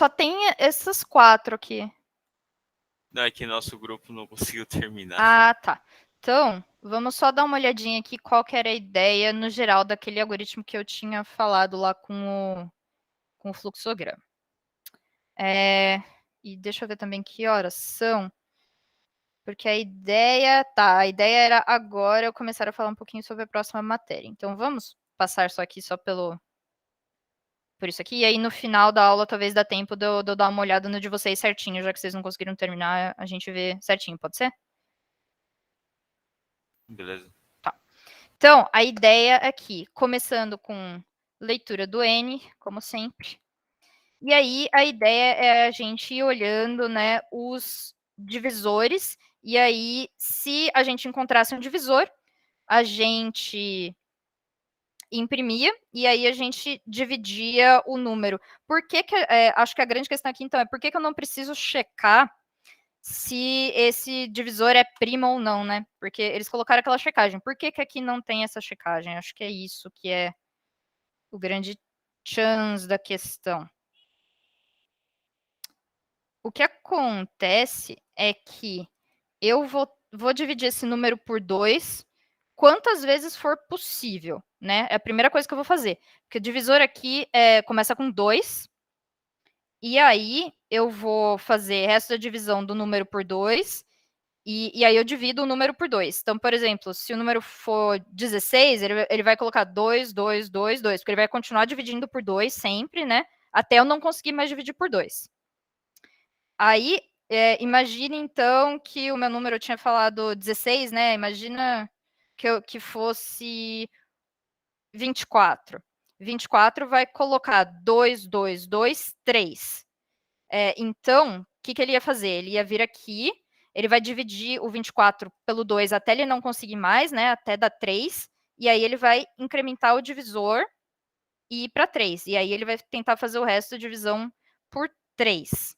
Só tem essas 4 aqui. Não, é que nosso grupo não conseguiu terminar. Ah, tá. Então, vamos só dar uma olhadinha aqui qual que era a ideia no geral daquele algoritmo que eu tinha falado lá com o fluxograma. E deixa eu ver também que horas são. Porque a ideia era agora eu começar a falar um pouquinho sobre a próxima matéria. Então, vamos passar só aqui, só por isso aqui. E aí, no final da aula, talvez dá tempo de eu dar uma olhada no de vocês certinho, já que vocês não conseguiram terminar, a gente vê certinho, pode ser? Beleza. Tá. Então, a ideia aqui, começando com leitura do N, como sempre. E aí, a ideia é a gente ir olhando, né, os divisores. E aí, se a gente encontrasse um divisor, a gente imprimia e aí a gente dividia o número. Por que acho que a grande questão aqui, então, é por que eu não preciso checar se esse divisor é primo ou não, né? Porque eles colocaram aquela checagem. Por que aqui não tem essa checagem? Acho que é isso que é o grande chance da questão. O que acontece é que eu vou dividir esse número por 2 quantas vezes for possível, né? É a primeira coisa que eu vou fazer. Porque o divisor aqui começa com 2. E aí eu vou fazer resto da divisão do número por 2. E aí eu divido o número por 2. Então, por exemplo, se o número for 16, ele vai colocar 2, 2, 2, 2. Porque ele vai continuar dividindo por 2 sempre, né? Até eu não conseguir mais dividir por 2. Aí, imagine, então, que o meu número, eu tinha falado 16, né? Imagina que fosse 24. 24 vai colocar 2, 2, 2, 3. Então, o que ele ia fazer? Ele ia vir aqui, ele vai dividir o 24 pelo 2 até ele não conseguir mais, né? Até dar 3. E aí ele vai incrementar o divisor e ir para 3. E aí ele vai tentar fazer o resto da divisão por 3.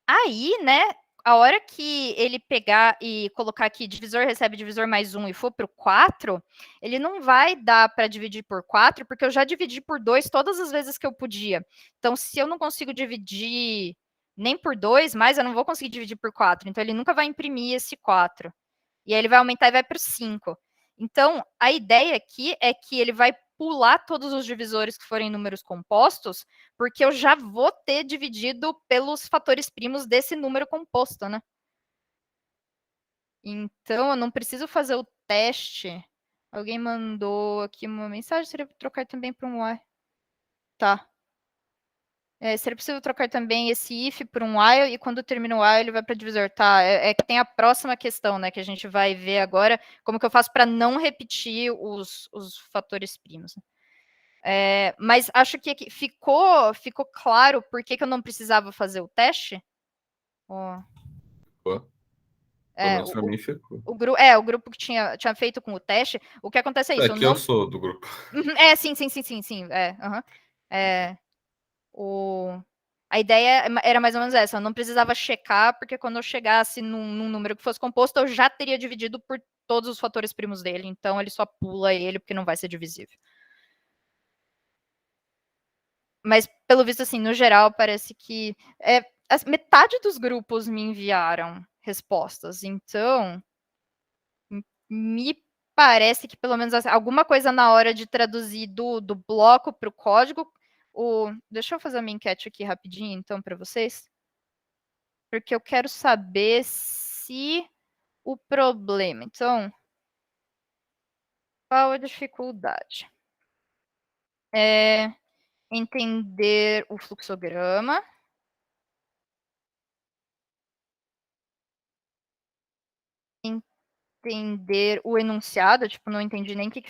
Aí, né, a hora que ele pegar e colocar aqui divisor recebe divisor mais 1 e for para o 4, ele não vai dar para dividir por 4, porque eu já dividi por 2 todas as vezes que eu podia. Então, se eu não consigo dividir nem por 2, mais eu não vou conseguir dividir por 4. Então, ele nunca vai imprimir esse 4. E aí ele vai aumentar e vai para o 5. Então, a ideia aqui é que ele vai pular todos os divisores que forem números compostos, porque eu já vou ter dividido pelos fatores primos desse número composto, né? Então, eu não preciso fazer o teste. Alguém mandou aqui uma mensagem, seria trocar também para um while. Tá. Seria possível trocar também esse if por um while, e quando termina o while, ele vai para divisor. Tá, que tem a próxima questão, né, que a gente vai ver agora, como que eu faço para não repetir os fatores primos. Mas acho que ficou claro por que eu não precisava fazer o teste? Pelo menos pra mim ficou. O grupo que tinha feito com o teste, o que acontece é isso. Eu sou do grupo. Sim. A ideia era mais ou menos essa, eu não precisava checar, porque quando eu chegasse num número que fosse composto, eu já teria dividido por todos os fatores primos dele, então ele só pula ele, porque não vai ser divisível. Mas, pelo visto, assim, no geral, parece que metade dos grupos me enviaram respostas, então me parece que pelo menos alguma coisa na hora de traduzir do bloco para o código. Deixa eu fazer uma enquete aqui rapidinho, então, para vocês. Porque eu quero saber se o problema. Então, qual a dificuldade? Entender o fluxograma. Entender o enunciado, tipo, não entendi nem o que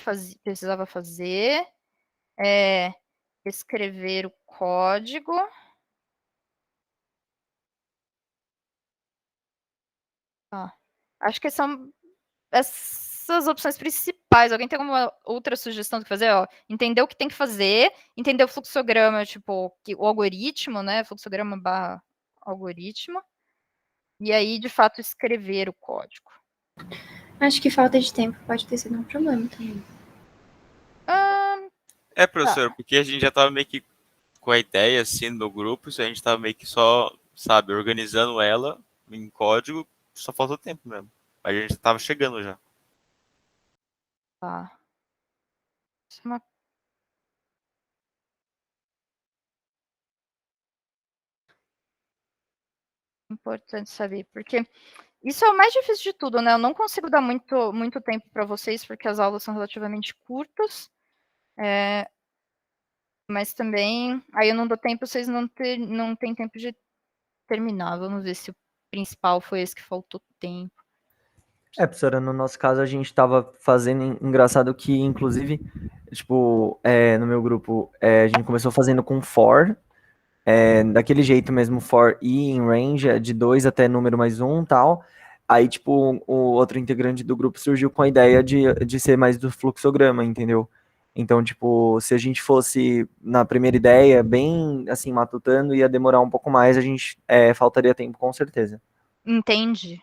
precisava fazer. Escrever o código. Acho que são essas opções principais. Alguém tem alguma outra sugestão do que fazer? Entender o que tem que fazer, entender o fluxograma, tipo, o algoritmo, né? Fluxograma barra algoritmo. E aí, de fato, escrever o código. Acho que falta de tempo pode ter sido um problema também. Professor, porque a gente já estava meio que com a ideia, assim, no grupo, isso a gente tá meio que só, sabe, organizando ela em código, só falta o tempo mesmo. A gente tava chegando já. Tá. Isso é uma importante saber, porque isso é o mais difícil de tudo, né? Eu não consigo dar muito tempo para vocês, porque as aulas são relativamente curtas. Mas também, aí eu não dou tempo, vocês não têm tempo de terminar. Vamos ver se o principal foi esse que faltou tempo. Professora, no nosso caso a gente estava fazendo, engraçado que, inclusive, tipo, no meu grupo, a gente começou fazendo com for, daquele jeito mesmo, for e in range, de 2 até número mais 1 tal. Aí, tipo, o outro integrante do grupo surgiu com a ideia de ser mais do fluxograma, entendeu? Então, tipo, se a gente fosse na primeira ideia, bem, assim, matutando, ia demorar um pouco mais, a gente faltaria tempo, com certeza. Entendi.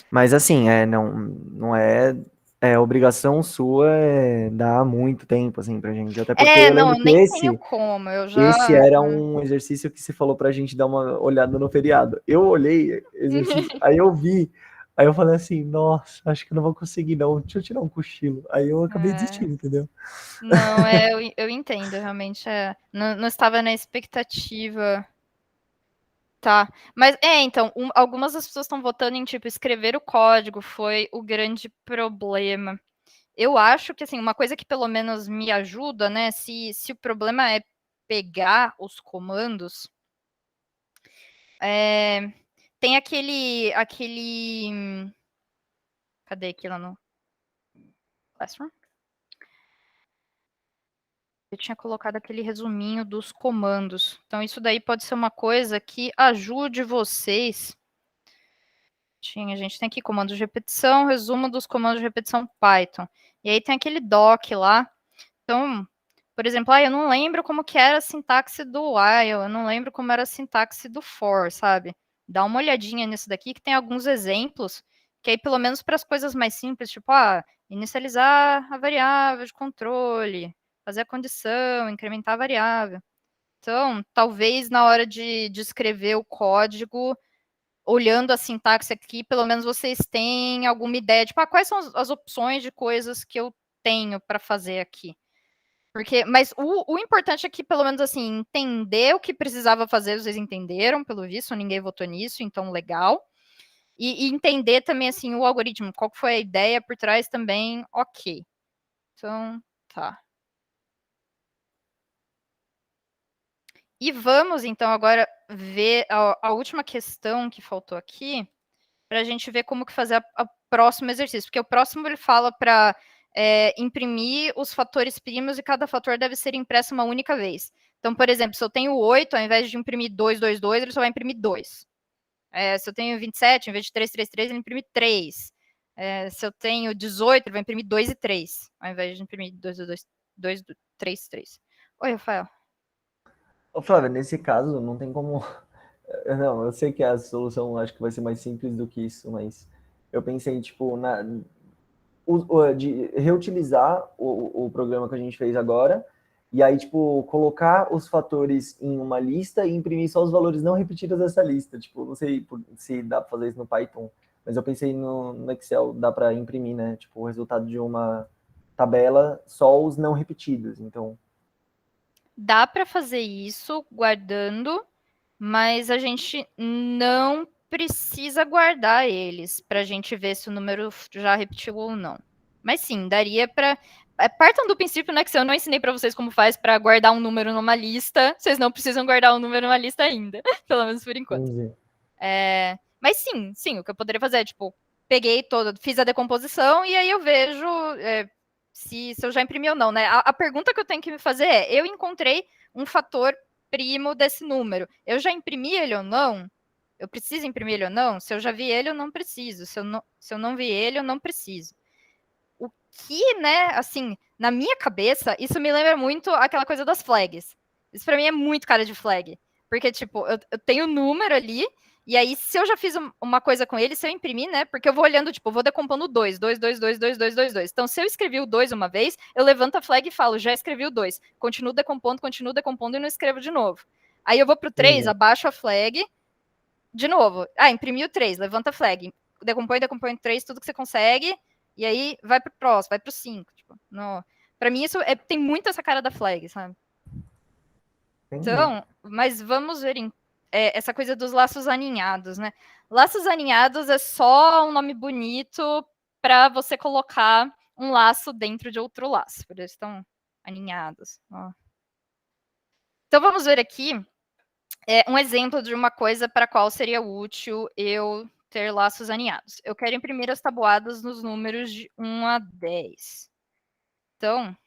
Mas assim, não é obrigação sua dar muito tempo, assim, pra gente. Até porque eu Não, lembro eu que nem tenho como, esse era um exercício que se falou pra gente dar uma olhada no feriado. Eu olhei exercício, aí eu vi, aí eu falei assim, nossa, acho que eu não vou conseguir não, deixa eu tirar um cochilo. Aí eu acabei desistindo, entendeu? Não, eu entendo, realmente, não estava na expectativa. Tá, mas então, algumas das pessoas estão votando em, tipo, escrever o código foi o grande problema. Eu acho que, assim, uma coisa que pelo menos me ajuda, né, se o problema é pegar os comandos, tem aquele, cadê aqui lá no Classroom? Eu tinha colocado aquele resuminho dos comandos. Então, isso daí pode ser uma coisa que ajude vocês. A gente tem aqui comandos de repetição, resumo dos comandos de repetição Python. E aí tem aquele doc lá. Então, por exemplo, eu não lembro como que era a sintaxe do while, eu não lembro como era a sintaxe do for, sabe? Dá uma olhadinha nisso daqui, que tem alguns exemplos, que aí pelo menos para as coisas mais simples, tipo, inicializar a variável de controle, fazer a condição, incrementar a variável. Então, talvez na hora de escrever o código, olhando a sintaxe aqui, pelo menos vocês têm alguma ideia de quais são as opções de coisas que eu tenho para fazer aqui. Mas o importante é que, pelo menos assim, entender o que precisava fazer, vocês entenderam, pelo visto, ninguém votou nisso, então legal. E entender também, assim, o algoritmo, qual foi a ideia por trás também, ok. Então, tá. E vamos, então, agora ver a última questão que faltou aqui, para a gente ver como que fazer o próximo exercício. Porque o próximo ele fala para imprimir os fatores primos e cada fator deve ser impresso uma única vez. Então, por exemplo, se eu tenho 8, ao invés de imprimir 2, 2, 2, ele só vai imprimir 2. Se eu tenho 27, ao invés de 3, 3, 3, ele imprime 3. Se eu tenho 18, ele vai imprimir 2 e 3, ao invés de imprimir 2, 2, 2, 3, 3. Oi, Rafael. Ô, Flávia, nesse caso, não tem como... Não, eu sei que a solução acho que vai ser mais simples do que isso, mas eu pensei, tipo, de reutilizar o programa que a gente fez agora, e aí, tipo, colocar os fatores em uma lista e imprimir só os valores não repetidos dessa lista. Tipo, não sei se dá para fazer isso no Python, mas eu pensei no Excel, dá para imprimir, né? Tipo, o resultado de uma tabela, só os não repetidos, então... Dá para fazer isso guardando, mas a gente não precisa guardar eles para a gente ver se o número já repetiu ou não. Mas sim, daria para... Partam do princípio, né, que se eu não ensinei para vocês como faz para guardar um número numa lista, vocês não precisam guardar um número numa lista ainda, pelo menos por enquanto. Mas sim, o que eu poderia fazer é, tipo, fiz a decomposição e aí eu vejo se eu já imprimi ou não, né? A pergunta que eu tenho que me fazer é, eu encontrei um fator primo desse número. Eu já imprimi ele ou não? Eu preciso imprimir ele ou não? Se eu já vi ele, eu não preciso. Se eu não vi ele, eu não preciso. O que, né, assim, na minha cabeça, isso me lembra muito aquela coisa das flags. Isso pra mim é muito cara de flag. Porque, tipo, eu tenho o número ali, E aí, se eu já fiz uma coisa com ele, se eu imprimir, né? Porque eu vou olhando, tipo, eu vou decompondo o 2, 2, 2, 2, 2, 2, 2, 2. Então, se eu escrevi o 2 uma vez, eu levanto a flag e falo, já escrevi o 2. Continuo decompondo e não escrevo de novo. Aí eu vou pro 3, abaixo a flag, de novo. Imprimi o 3, levanta a flag. Decompõe o 3, tudo que você consegue. E aí, vai pro próximo, vai pro 5. Tipo, pra mim, isso tem muito essa cara da flag, sabe? Então, mas vamos ver essa coisa dos laços aninhados, né? Laços aninhados é só um nome bonito para você colocar um laço dentro de outro laço. Por isso estão aninhados. Ó. Então, vamos ver aqui um exemplo de uma coisa para a qual seria útil eu ter laços aninhados. Eu quero imprimir as tabuadas nos números de 1 a 10. Então,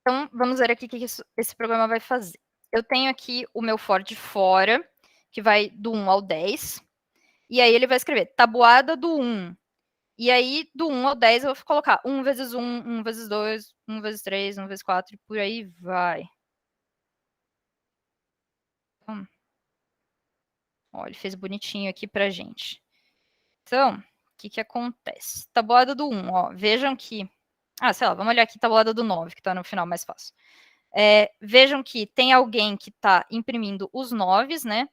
Então, vamos ver aqui o que esse programa vai fazer. Eu tenho aqui o meu for de fora, que vai do 1 ao 10. E aí ele vai escrever tabuada do 1. E aí, do 1 ao 10, eu vou colocar 1 vezes 1, 1 vezes 2, 1 vezes 3, 1 vezes 4, e por aí vai. Então, ó, ele fez bonitinho aqui pra gente. Então, o que acontece? Tabuada do 1, ó, vejam que... sei lá, vamos olhar aqui tabuada do 9, que tá no final mais fácil. Vejam que tem alguém que está imprimindo os 9, né?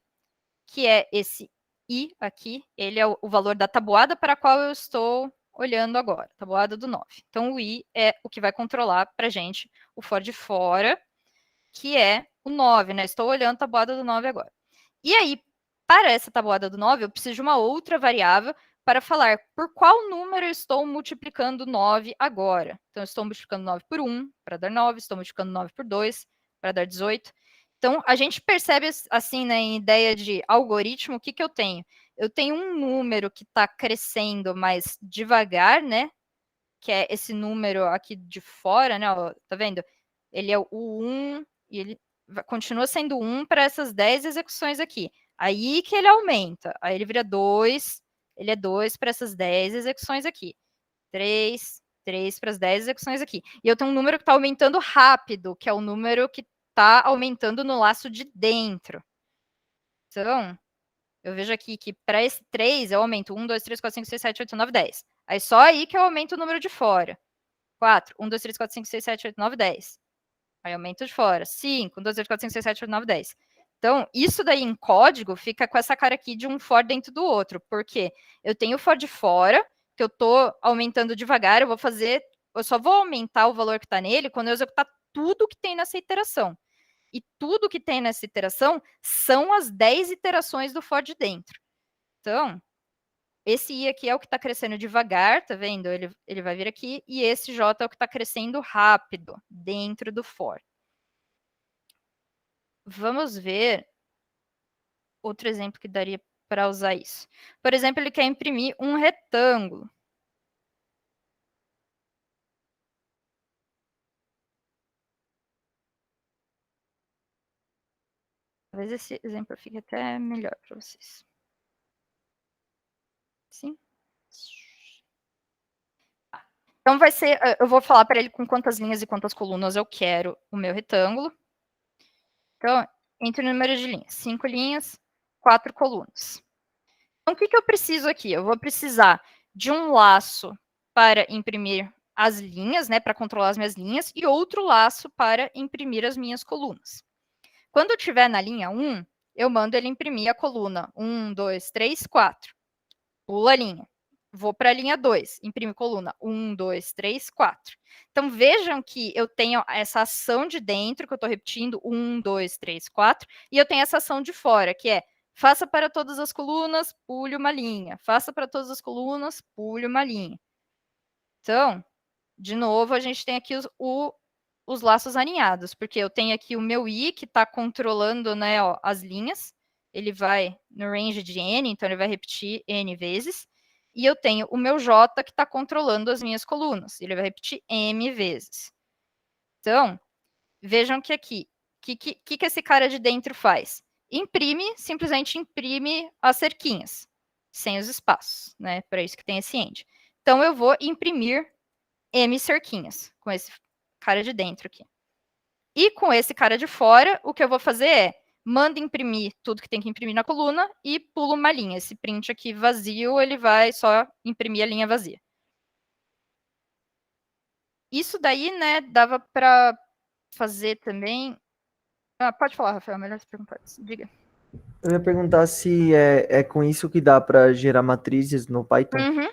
Que é esse I aqui, ele é o valor da tabuada para a qual eu estou olhando agora, tabuada do 9. Então, o I é o que vai controlar para a gente o for de fora, que é o 9, né? Estou olhando a tabuada do 9 agora. E aí, para essa tabuada do 9, eu preciso de uma outra variável para falar por qual número eu estou multiplicando 9 agora. Então, eu estou multiplicando 9 por 1 para dar 9, estou multiplicando 9 por 2 para dar 18. Então, a gente percebe, assim, né, em ideia de algoritmo, o que eu tenho? Eu tenho um número que está crescendo mais devagar, né? Que é esse número aqui de fora, né? Ó, tá vendo? Ele é o 1 e ele continua sendo 1 para essas 10 execuções aqui. Aí que ele aumenta. Aí ele vira 2, ele é 2 para essas 10 execuções aqui. 3 para as 10 execuções aqui. E eu tenho um número que está aumentando rápido, que é o número que está aumentando no laço de dentro. Então, eu vejo aqui que para esse 3 eu aumento 1, 2, 3, 4, 5, 6, 7, 8, 9, 10. Aí só aí que eu aumento o número de fora. 4, 1, 2, 3, 4, 5, 6, 7, 8, 9, 10. Aí aumento de fora. 5, 1, 2, 3, 4, 5, 6, 7, 8, 9, 10. Então, isso daí em código fica com essa cara aqui de um for dentro do outro. Porque eu tenho o for de fora, que eu estou aumentando devagar, eu só vou aumentar o valor que está nele quando eu executar tudo que tem nessa iteração. E tudo que tem nessa iteração são as 10 iterações do for de dentro. Então, esse I aqui é o que está crescendo devagar, tá vendo? Ele vai vir aqui, e esse J é o que está crescendo rápido dentro do for. Vamos ver outro exemplo que daria para usar isso. Por exemplo, ele quer imprimir um retângulo. Talvez esse exemplo fique até melhor para vocês. Sim. Então, vai ser, eu vou falar para ele com quantas linhas e quantas colunas eu quero o meu retângulo. Então, entre o número de linhas, 5 linhas, 4 colunas. Então, o que eu preciso aqui? Eu vou precisar de um laço para imprimir as linhas, né, para controlar as minhas linhas, e outro laço para imprimir as minhas colunas. Quando eu estiver na linha 1, eu mando ele imprimir a coluna 1, 2, 3, 4. Pula a linha. Vou para a linha 2, imprime coluna 1, 2, 3, 4. Então, vejam que eu tenho essa ação de dentro, que eu estou repetindo, 1, 2, 3, 4, e eu tenho essa ação de fora, que é faça para todas as colunas, pule uma linha. Faça para todas as colunas, pule uma linha. Então, de novo, a gente tem aqui os laços alinhados, porque eu tenho aqui o meu I, que está controlando, né, ó, as linhas. Ele vai no range de N, então ele vai repetir N vezes. E eu tenho o meu J, que está controlando as minhas colunas. Ele vai repetir M vezes. Então, vejam que aqui, o que esse cara de dentro faz? Simplesmente imprime as cerquinhas. sem os espaços, né? Para isso que tem esse end. Então, eu vou imprimir M cerquinhas com esse cara de dentro aqui. E com esse cara de fora, o que eu vou fazer é manda imprimir tudo que tem que imprimir na coluna e pulo uma linha. Esse print aqui vazio, ele vai só imprimir a linha vazia. Isso daí, né, dava para fazer também... pode falar, Rafael, melhor você perguntar. Diga. Eu ia perguntar se é com isso que dá para gerar matrizes no Python. Uhum.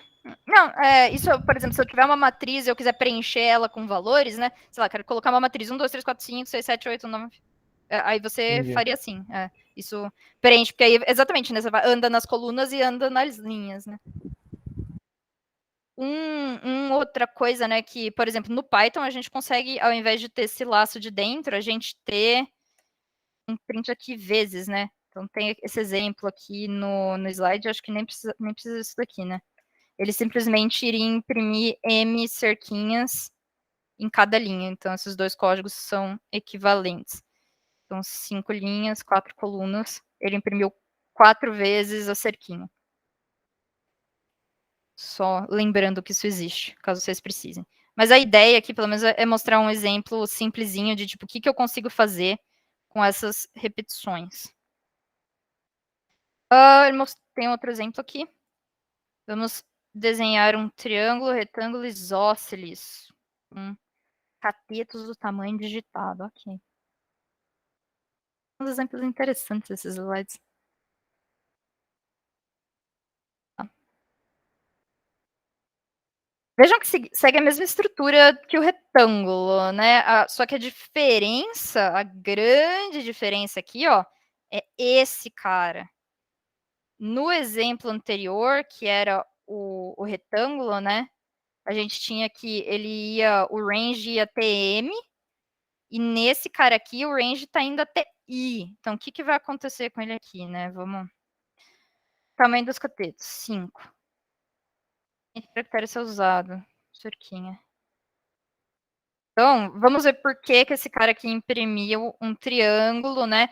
Não, isso, por exemplo, se eu tiver uma matriz e eu quiser preencher ela com valores, né? Sei lá, quero colocar uma matriz 1, 2, 3, 4, 5, 6, 7, 8, 9... aí você Entendi. faria assim. Isso preenche, porque aí, exatamente, né? Você anda nas colunas e anda nas linhas, né? Outra coisa, né, que, por exemplo, no Python a gente consegue, ao invés de ter esse laço de dentro, a gente ter um print aqui vezes, né? Então tem esse exemplo aqui no slide, acho que nem precisa disso daqui, né? Ele simplesmente iria imprimir M cerquinhas em cada linha. Então, esses dois códigos são equivalentes. Então, 5 linhas, 4 colunas. Ele imprimiu 4 vezes a cerquinha. Só lembrando que isso existe, caso vocês precisem. Mas a ideia aqui, pelo menos, é mostrar um exemplo simplesinho de, tipo, o que eu consigo fazer com essas repetições. Tem outro exemplo aqui. Vamos desenhar um triângulo, retângulo isósceles. Catetos do tamanho digitado, ok. Uns exemplos interessantes esses slides. Vejam que segue a mesma estrutura que o retângulo, né? Só que a diferença, a grande diferença aqui, ó, é esse cara. No exemplo anterior, que era o retângulo, né? A gente tinha que o range ia até M, e nesse cara aqui, o range está indo até I. Então, o que vai acontecer com ele aqui, né? Vamos... Tamanho dos catetos, 5. Caractere ser usado, cerquinha. Então, vamos ver por que esse cara aqui imprimiu um triângulo, né?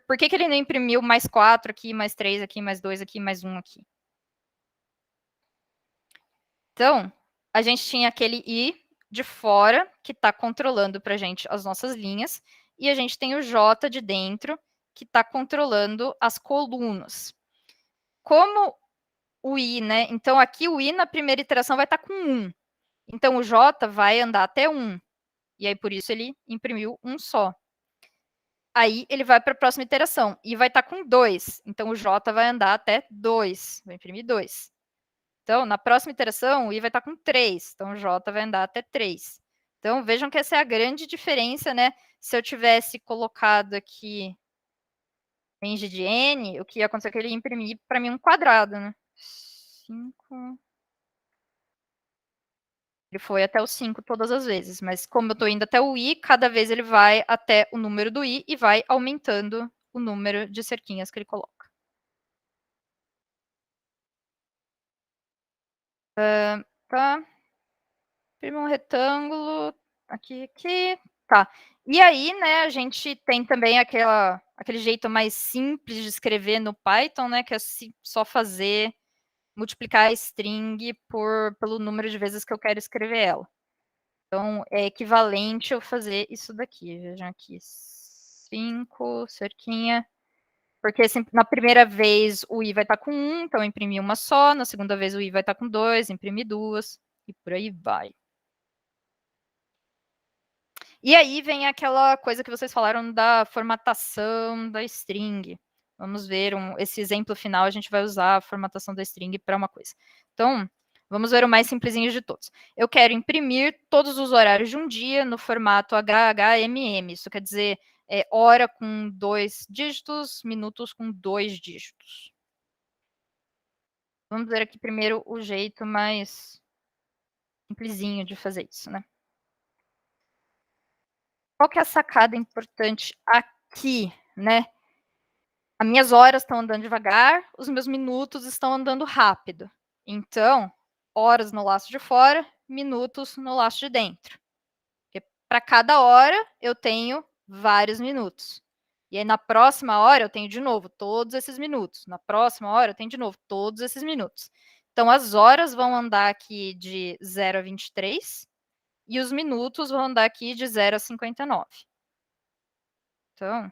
Por que ele não imprimiu mais 4 aqui, mais 3 aqui, mais 2 aqui, mais 1 aqui? Então, a gente tinha aquele I de fora, que está controlando para a gente as nossas linhas, e a gente tem o J de dentro, que está controlando as colunas. Como o I, né? Então, aqui o I na primeira iteração vai estar com 1. Então, o J vai andar até 1. E aí, por isso, ele imprimiu um só. Aí, ele vai para a próxima iteração. E vai estar com 2. Então, o J vai andar até 2. Vai imprimir 2. Então, na próxima iteração, o I vai estar com 3. Então, o J vai andar até 3. Então, vejam que essa é a grande diferença, né? Se eu tivesse colocado aqui range de N, o que ia acontecer é que ele ia imprimir para mim um quadrado, né? 5... Ele foi até o 5 todas as vezes, mas como eu estou indo até o I, cada vez ele vai até o número do I e vai aumentando o número de cerquinhas que ele coloca. Tá. Imprime um retângulo, aqui. Tá. E aí, né, a gente tem também aquele jeito mais simples de escrever no Python, né, que é só multiplicar a string pelo número de vezes que eu quero escrever ela. Então, é equivalente eu fazer isso daqui. Vejam aqui. 5, cerquinha. Porque na primeira vez o I vai estar com 1, então imprimir uma só. Na segunda vez o I vai estar com 2, imprimir 2. E por aí vai. E aí vem aquela coisa que vocês falaram da formatação da string. Vamos ver esse exemplo final, a gente vai usar a formatação da string para uma coisa. Então, vamos ver o mais simplesinho de todos. Eu quero imprimir todos os horários de um dia no formato HHMM. Isso quer dizer hora com 2 dígitos, minutos com 2 dígitos. Vamos ver aqui primeiro o jeito mais simplesinho de fazer isso, né? Qual que é a sacada importante aqui, né? As minhas horas estão andando devagar, os meus minutos estão andando rápido. Então, horas no laço de fora, minutos no laço de dentro. Porque para cada hora, eu tenho vários minutos. E aí, na próxima hora, eu tenho de novo todos esses minutos. Na próxima hora, eu tenho de novo todos esses minutos. Então, as horas vão andar aqui de 0 a 23 e os minutos vão andar aqui de 0 a 59. Então,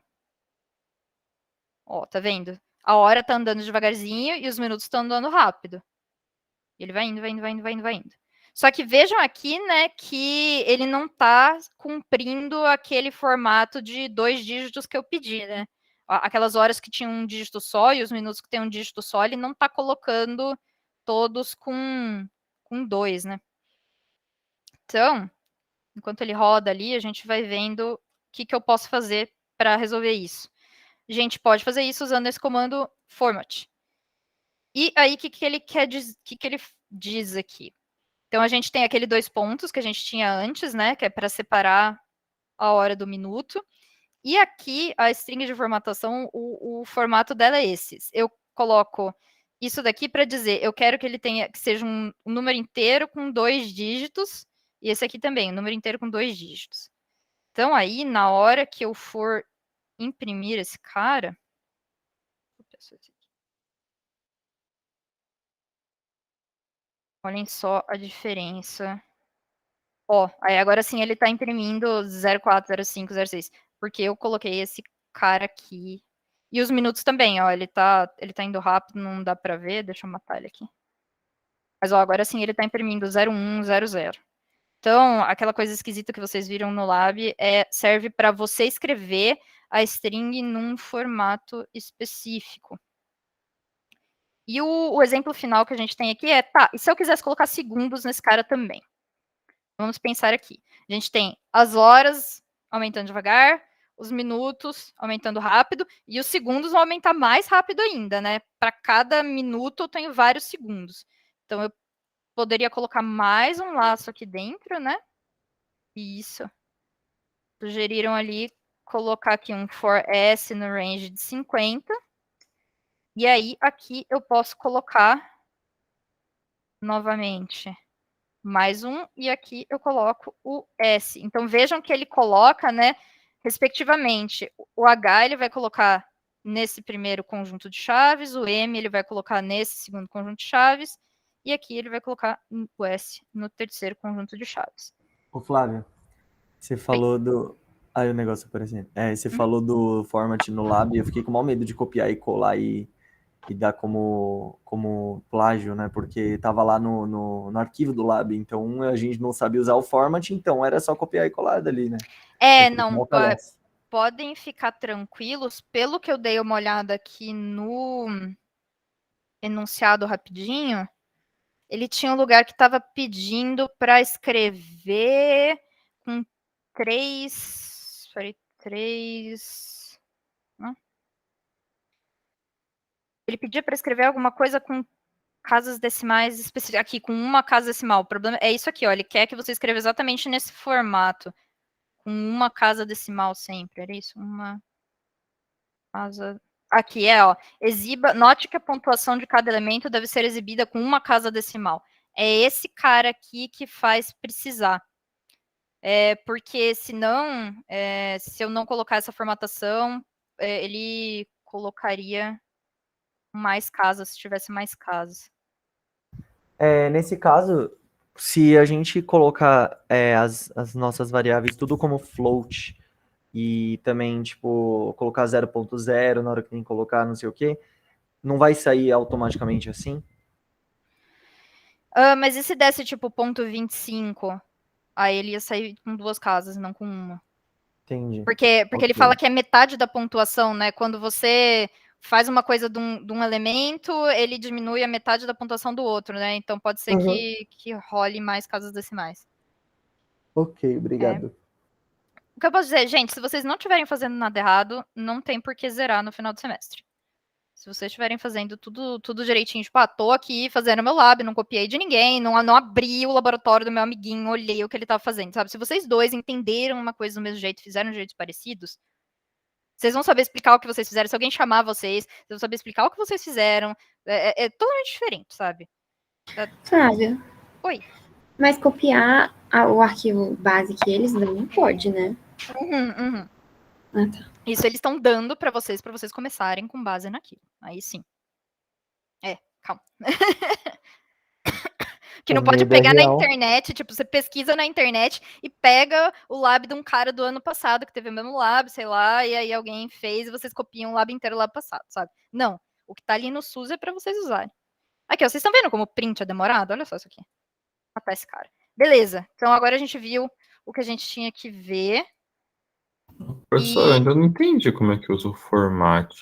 ó, tá vendo? A hora tá andando devagarzinho e os minutos estão andando rápido. E ele vai indo, vai indo, vai indo, vai indo, vai indo. Só que vejam aqui, né, que ele não tá cumprindo aquele formato de 2 dígitos que eu pedi, né? Aquelas horas que tinham um dígito só e os minutos que tem um dígito só, ele não tá colocando todos com 2, né? Então, enquanto ele roda ali, a gente vai vendo o que eu posso fazer para resolver isso. A gente pode fazer isso usando esse comando format. E aí, o que ele quer dizer, que ele diz aqui? Então, a gente tem aquele 2 pontos que a gente tinha antes, né? Que é para separar a hora do minuto. E aqui, a string de formatação, o formato dela é esse. Eu coloco isso daqui para dizer, eu quero que ele tenha, que seja um número inteiro com 2 dígitos, e esse aqui também, um número inteiro com 2 dígitos. Então, aí, na hora que eu for imprimir esse cara... Olhem só a diferença. Ó, aí agora sim ele tá imprimindo 04, 05, 06, porque eu coloquei esse cara aqui. E os minutos também, ó, ele tá indo rápido, não dá pra ver, deixa eu matar ele aqui. Mas, ó, agora sim ele tá imprimindo 01, 00. Então, aquela coisa esquisita que vocês viram no lab serve para você escrever a string num formato específico. E o exemplo final que a gente tem aqui tá, e se eu quisesse colocar segundos nesse cara também? Vamos pensar aqui. A gente tem as horas aumentando devagar, os minutos aumentando rápido, e os segundos vão aumentar mais rápido ainda, né? Para cada minuto eu tenho vários segundos. Então, eu poderia colocar mais um laço aqui dentro, né? Isso. Sugeriram ali colocar aqui um for s no range de 50. E aí, aqui eu posso colocar novamente mais um, e aqui eu coloco o S. Então, vejam que ele coloca, né, respectivamente, o H ele vai colocar nesse primeiro conjunto de chaves, o M ele vai colocar nesse segundo conjunto de chaves, e aqui ele vai colocar o S no terceiro conjunto de chaves. Ô, Flávio, você falou do... Aí o negócio aparecendo. Você falou do format no lab, eu fiquei com o maior medo de copiar e colar e dar como plágio, né? Porque tava lá no arquivo do lab, então a gente não sabia usar o format, então era só copiar e colar dali, né? Não, podem ficar tranquilos, pelo que eu dei uma olhada aqui no enunciado rapidinho, ele tinha um lugar que estava pedindo para escrever com 3... Ele pedia para escrever alguma coisa com casas decimais específicas, aqui, com uma casa decimal. O problema é isso aqui, ó. Ele quer que você escreva exatamente nesse formato, com uma casa decimal sempre. Era isso? Uma casa... Aqui, ó. Note que a pontuação de cada elemento deve ser exibida com uma casa decimal. É esse cara aqui que faz precisar. Porque senão, se eu não colocar essa formatação, ele colocaria mais casas, se tivesse mais casas. Nesse caso, se a gente colocar as nossas variáveis tudo como float e também, tipo, colocar 0.0 na hora que tem que colocar não sei o que, não vai sair automaticamente assim? Mas e se desse, tipo, ponto 25? Aí ele ia sair com 2 casas, não com uma. Entendi. Porque ele fala que é metade da pontuação, né? Quando você faz uma coisa de um elemento, ele diminui a metade da pontuação do outro, né? Então pode ser que role mais casas decimais. Ok, obrigado. O que eu posso dizer, gente, se vocês não estiverem fazendo nada errado, não tem por que zerar no final do semestre. Se vocês estiverem fazendo tudo direitinho, tipo, tô aqui fazendo meu lab, não copiei de ninguém, não abri o laboratório do meu amiguinho, olhei o que ele estava fazendo, sabe? Se vocês dois entenderam uma coisa do mesmo jeito, fizeram de jeitos parecidos, vocês vão saber explicar o que vocês fizeram. Se alguém chamar vocês, vocês vão saber explicar o que vocês fizeram. É totalmente diferente, sabe? Flávia. Oi. Mas copiar o arquivo base que eles não pode, né? Uhum. Ah, tá. Isso eles estão dando para vocês começarem com base naquilo. Aí sim. Calma. Que não O pode medo é pegar na real. internet, tipo, você pesquisa na internet e pega o lab de um cara do ano passado, que teve o mesmo lab, sei lá, e aí alguém fez e vocês copiam o lab inteiro do lab passado, sabe? Não. O que tá ali no SUS é para vocês usarem. Aqui, ó, vocês estão vendo como o print é demorado? Olha só isso aqui. Matar esse cara. Beleza. Então agora a gente viu o que a gente tinha que ver. Professor, eu ainda não entendi como é que usa o format.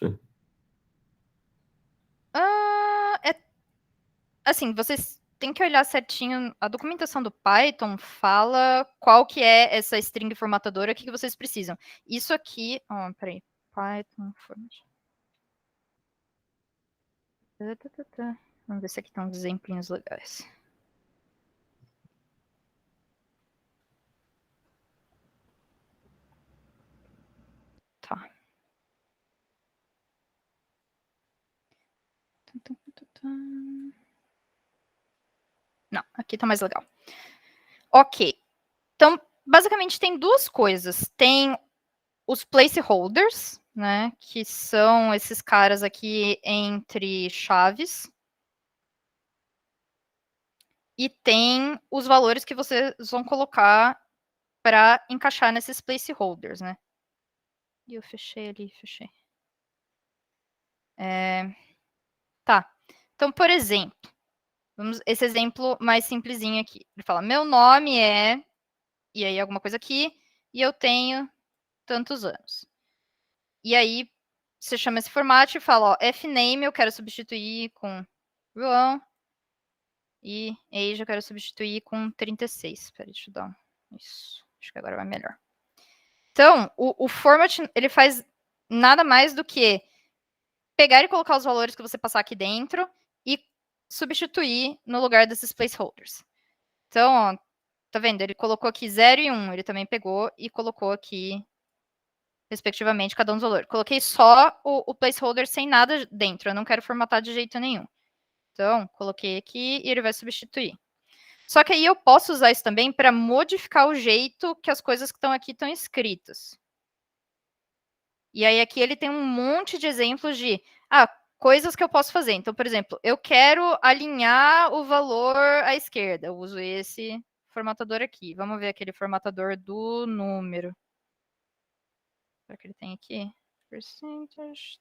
Assim, vocês têm que olhar certinho. A documentação do Python fala qual que é essa string formatadora, o que vocês precisam. Isso aqui... peraí. Python format. Vamos ver se aqui estão uns exemplinhos legais. Tá. Não, aqui tá mais legal. Ok. Então, basicamente, tem duas coisas. Tem os placeholders, né? Que são esses caras aqui entre chaves. E tem os valores que vocês vão colocar para encaixar nesses placeholders, né? E eu fechei ali, fechei. Tá. Então, por exemplo, esse exemplo mais simplesinho aqui. Ele fala, meu nome é... E aí, alguma coisa aqui. E eu tenho tantos anos. E aí, você chama esse formato e fala, ó, fname eu quero substituir com João. E age eu quero substituir com 36. Espera, deixa eu dar isso. Acho que agora vai melhor. Então, o format, ele faz nada mais do que pegar e colocar os valores que você passar aqui dentro e substituir no lugar desses placeholders. Então, ó, tá vendo? Ele colocou aqui 0 e 1. Ele também pegou e colocou aqui, respectivamente, cada um dos valores. Coloquei só o placeholder sem nada dentro. Eu não quero formatar de jeito nenhum. Então, coloquei aqui e ele vai substituir. Só que aí eu posso usar isso também para modificar o jeito que as coisas que estão aqui estão escritas. E aí aqui ele tem um monte de exemplos de coisas que eu posso fazer. Então, por exemplo, eu quero alinhar o valor à esquerda. Eu uso esse formatador aqui. Vamos ver aquele formatador do número. Será que ele tem aqui? Percentage.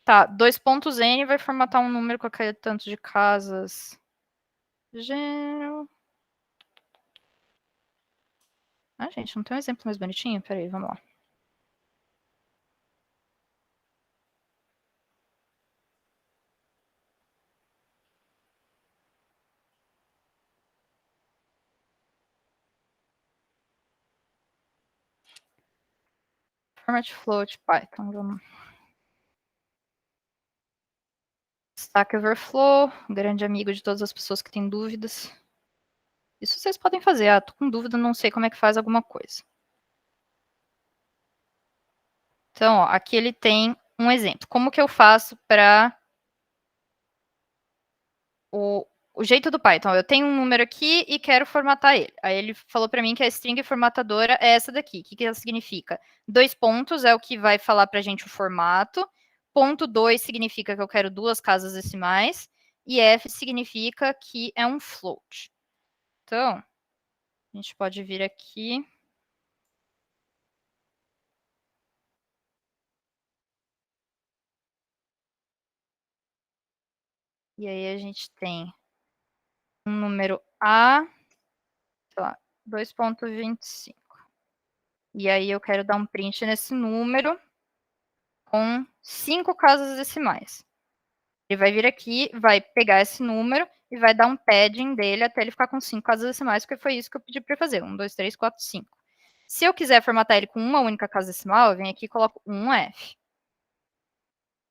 Tá, 2.n vai formatar um número com aquele tanto de casas. Gênero. Gente, não tem um exemplo mais bonitinho? Peraí, vamos lá. Format float Python, vamos. Stack Overflow, grande amigo de todas as pessoas que têm dúvidas. Isso vocês podem fazer. Tô com dúvida, não sei como é que faz alguma coisa. Então, ó, aqui ele tem um exemplo. Como que eu faço para o jeito do Python? Eu tenho um número aqui e quero formatar ele. Aí ele falou para mim que a string formatadora é essa daqui. O que ela significa? 2 pontos é o que vai falar para a gente o formato. Ponto 2 significa que eu quero 2 casas decimais. E F significa que é um float. Então, a gente pode vir aqui. E aí a gente tem um número A, sei lá, 2.25. E aí eu quero dar um print nesse número com 5 casas decimais. Ele vai vir aqui, vai pegar esse número e vai dar um padding dele até ele ficar com 5 casas decimais, porque foi isso que eu pedi para fazer. 1, 2, 3, 4, 5. Se eu quiser formatar ele com uma única casa decimal, eu venho aqui e coloco 1F.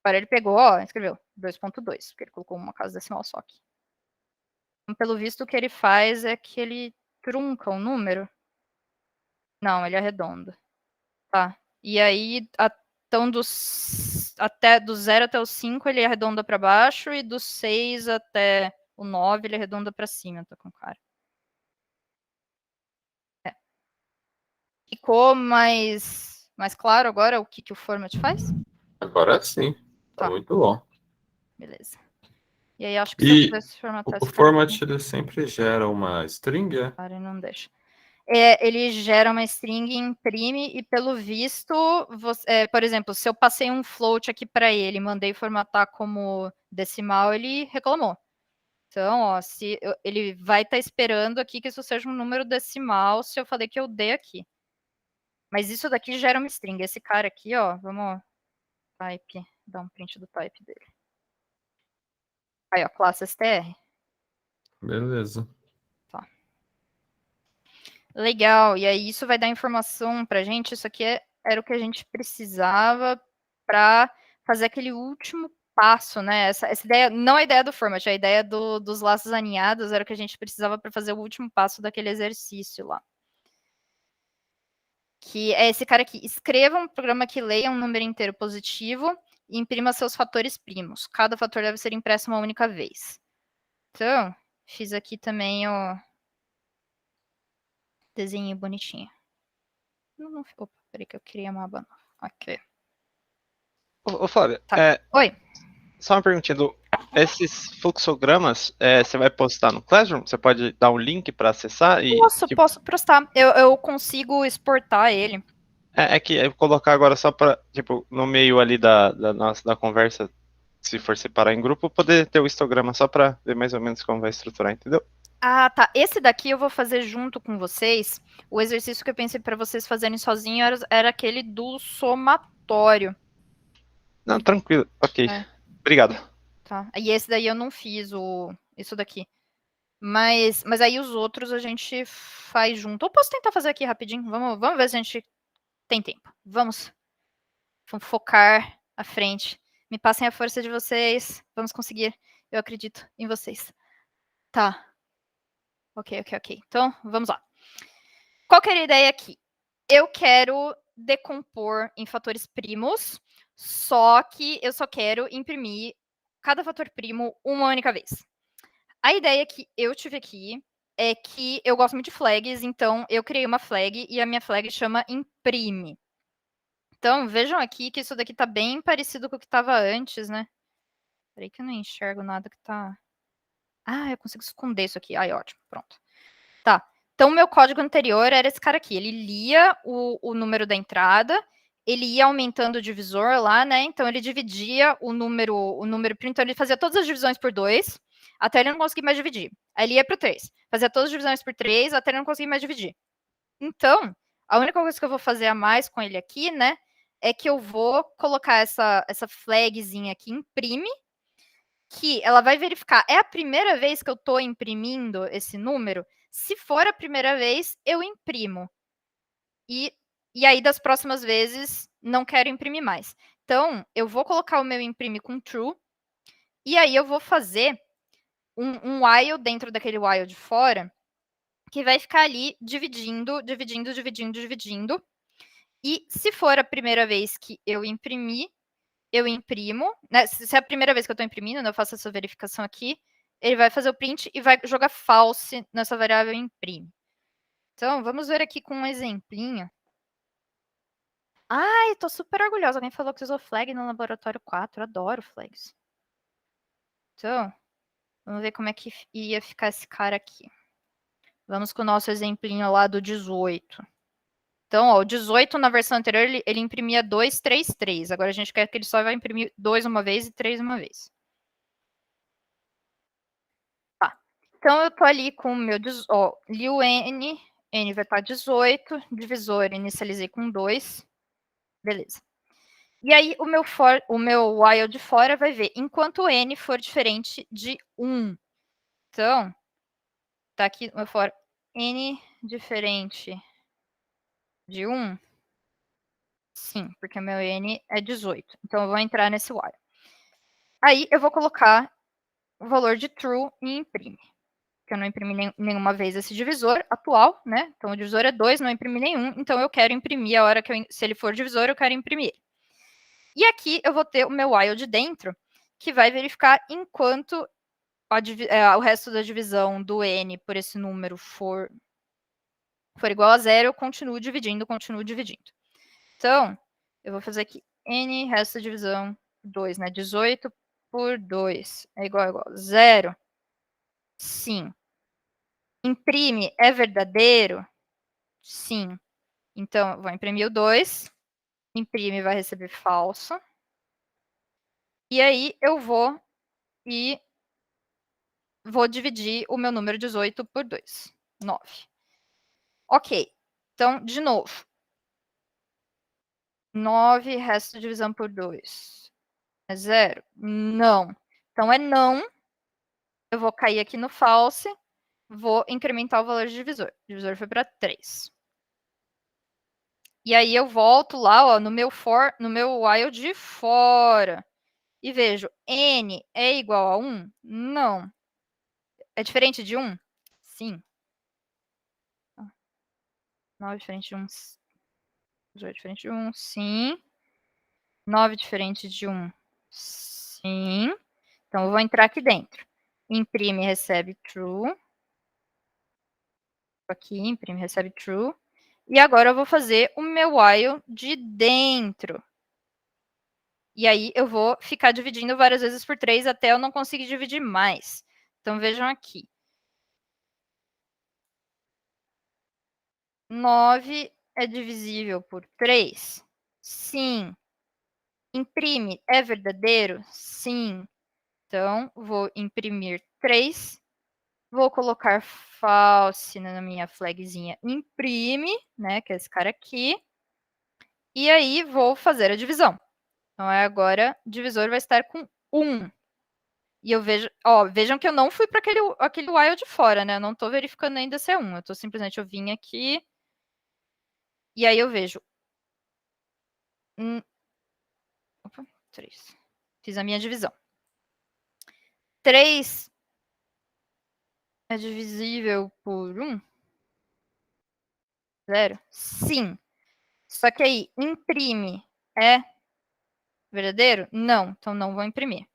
Agora ele pegou, ó, escreveu 2.2, porque ele colocou uma casa decimal só aqui. Então, pelo visto, o que ele faz é que ele trunca o número. Não, ele arredonda. Tá. E aí, então, do 0 até o 5, ele arredonda para baixo, e do 6 até o 9, ele arredonda para cima. Tô com cara. Ficou mais mais claro agora o que o format faz? Agora sim. Tá Tá. muito bom. Beleza. E aí acho que se eu E pudesse formatar o esse cara format aqui, ele sempre gera uma string, é? cara, não deixa. Ele gera uma string, imprime, e pelo visto, por exemplo, se eu passei um float aqui para ele, mandei formatar como decimal, ele reclamou. Então, ó, ele vai estar esperando aqui que isso seja um número decimal se eu falei que eu dei aqui. Mas isso daqui gera uma string. Esse cara aqui, ó, vamos type, dar um print do type dele. Aí, ó, classe str. Beleza. Tá. Legal. E aí isso vai dar informação pra gente. Isso aqui era o que a gente precisava para fazer aquele último passo, né? Essa ideia, não a ideia do format, a ideia dos laços aninhados era o que a gente precisava para fazer o último passo daquele exercício lá. Que é esse cara aqui. Escreva um programa que leia um número inteiro positivo e imprima seus fatores primos. Cada fator deve ser impresso uma única vez. Então, fiz aqui também o desenho bonitinho. Não ficou. Peraí que eu criei uma aba nova. Ok. Ô, Flávia, Tá. Oi. só uma perguntinha. Esses fluxogramas, você vai postar no Classroom? Você pode dar um link para acessar? E, Posso postar. Eu consigo exportar ele. É que eu vou colocar agora só para, tipo, no meio ali da conversa, se for separar em grupo, poder ter o histograma só para ver mais ou menos como vai estruturar, entendeu? Ah, tá. Esse daqui eu vou fazer junto com vocês. O exercício que eu pensei para vocês fazerem sozinho era aquele do somatório. Não, tranquilo. Ok. É. Obrigado. Tá. E esse daí eu não fiz, isso daqui. Mas aí os outros a gente faz junto. Eu posso tentar fazer aqui rapidinho. Vamos ver se a gente tem tempo. Vamos focar à frente. Me passem a força de vocês. Vamos conseguir. Eu acredito em vocês. Tá. Ok. Então, vamos lá. Qual que era a ideia aqui? Eu quero decompor em fatores primos, só que eu só quero imprimir cada fator primo uma única vez. A ideia que eu tive aqui é que eu gosto muito de flags, então eu criei uma flag e a minha flag chama imprime. Então, vejam aqui que isso daqui tá bem parecido com o que estava antes, né? Peraí que eu não enxergo nada que tá... Ah, eu consigo esconder isso aqui. Ai, ótimo, pronto. Tá, então o meu código anterior era esse cara aqui. Ele lia o número da entrada, ele ia aumentando o divisor lá, né? Então ele dividia o número primo, então ele fazia todas as divisões por 2, até ele não conseguir mais dividir. Aí ele ia para o 3, fazia todas as divisões por 3, até ele não conseguir mais dividir. Então, a única coisa que eu vou fazer a mais com ele aqui, né, é que eu vou colocar essa flagzinha aqui, imprime, que ela vai verificar, é a primeira vez que eu estou imprimindo esse número? Se for a primeira vez, eu imprimo. E aí, das próximas vezes, não quero imprimir mais. Então, eu vou colocar o meu imprime com true, e aí eu vou fazer um while dentro daquele while de fora, que vai ficar ali dividindo. E se for a primeira vez que eu imprimir, eu imprimo, né? Se é a primeira vez que eu estou imprimindo, né, eu faço essa verificação aqui, ele vai fazer o print e vai jogar false nessa variável imprime. Então, vamos ver aqui com um exemplinho. Ai, tô super orgulhosa. Alguém falou que usou flag no laboratório 4. Adoro flags. Então, vamos ver como é que ia ficar esse cara aqui. Vamos com o nosso exemplinho lá do 18. Então, ó, o 18 na versão anterior, ele imprimia 2, 3, 3. Agora a gente quer que ele só vai imprimir 2 uma vez e 3 uma vez. Tá. Então, eu tô ali com o meu... Ó, li o N vai estar 18. Divisor, inicializei com 2. Beleza. E aí, o meu while de fora vai ver, enquanto N for diferente de 1. Então, tá aqui o meu for N diferente de 1. Sim, porque o meu N é 18. Então, eu vou entrar nesse while. Aí, eu vou colocar o valor de true e imprime. Porque eu não imprimi nenhuma vez esse divisor atual, né? Então, o divisor é 2, não imprimi nenhum. Então, eu quero imprimir a hora que se ele for divisor, eu quero imprimir ele. E aqui, eu vou ter o meu while de dentro, que vai verificar enquanto o resto da divisão do N por esse número for igual a 0, eu continuo dividindo. Então, eu vou fazer aqui n resto da divisão por 2, né? 18 por 2 é igual a 0? Sim. Imprime é verdadeiro? Sim. Então, eu vou imprimir o 2. Imprime vai receber falso. E aí, eu vou dividir o meu número 18 por 2. 9. Ok. Então, de novo. 9 resto de divisão por 2. É 0? Não. Então, é não. Eu vou cair aqui no false. Vou incrementar o valor de divisor. O divisor foi para 3. E aí eu volto lá, ó, no meu while de fora. E vejo, n é igual a 1? Não. É diferente de 1? Sim. 9 diferente de 1. 18 diferente de 1, sim. 9 diferente de 1, sim. Então, eu vou entrar aqui dentro. Imprime, recebe true. Aqui, imprime, recebe true. E agora eu vou fazer o meu while de dentro. E aí eu vou ficar dividindo várias vezes por 3 até eu não conseguir dividir mais. Então, vejam aqui. 9 é divisível por 3? Sim. Imprime é verdadeiro? Sim. Então, vou imprimir 3. Vou colocar false na minha flagzinha imprime, né, que é esse cara aqui. E aí, vou fazer a divisão. Então, agora, o divisor vai estar com 1. E eu vejo, ó, vejam que eu não fui para aquele while de fora, né? Eu não estou verificando ainda se é 1. Eu vim aqui. E aí eu vejo. Opa, 3. Fiz a minha divisão. 3 é divisível por 1? 0? Sim. Só que aí, imprime é verdadeiro? Não. Então, não vou imprimir.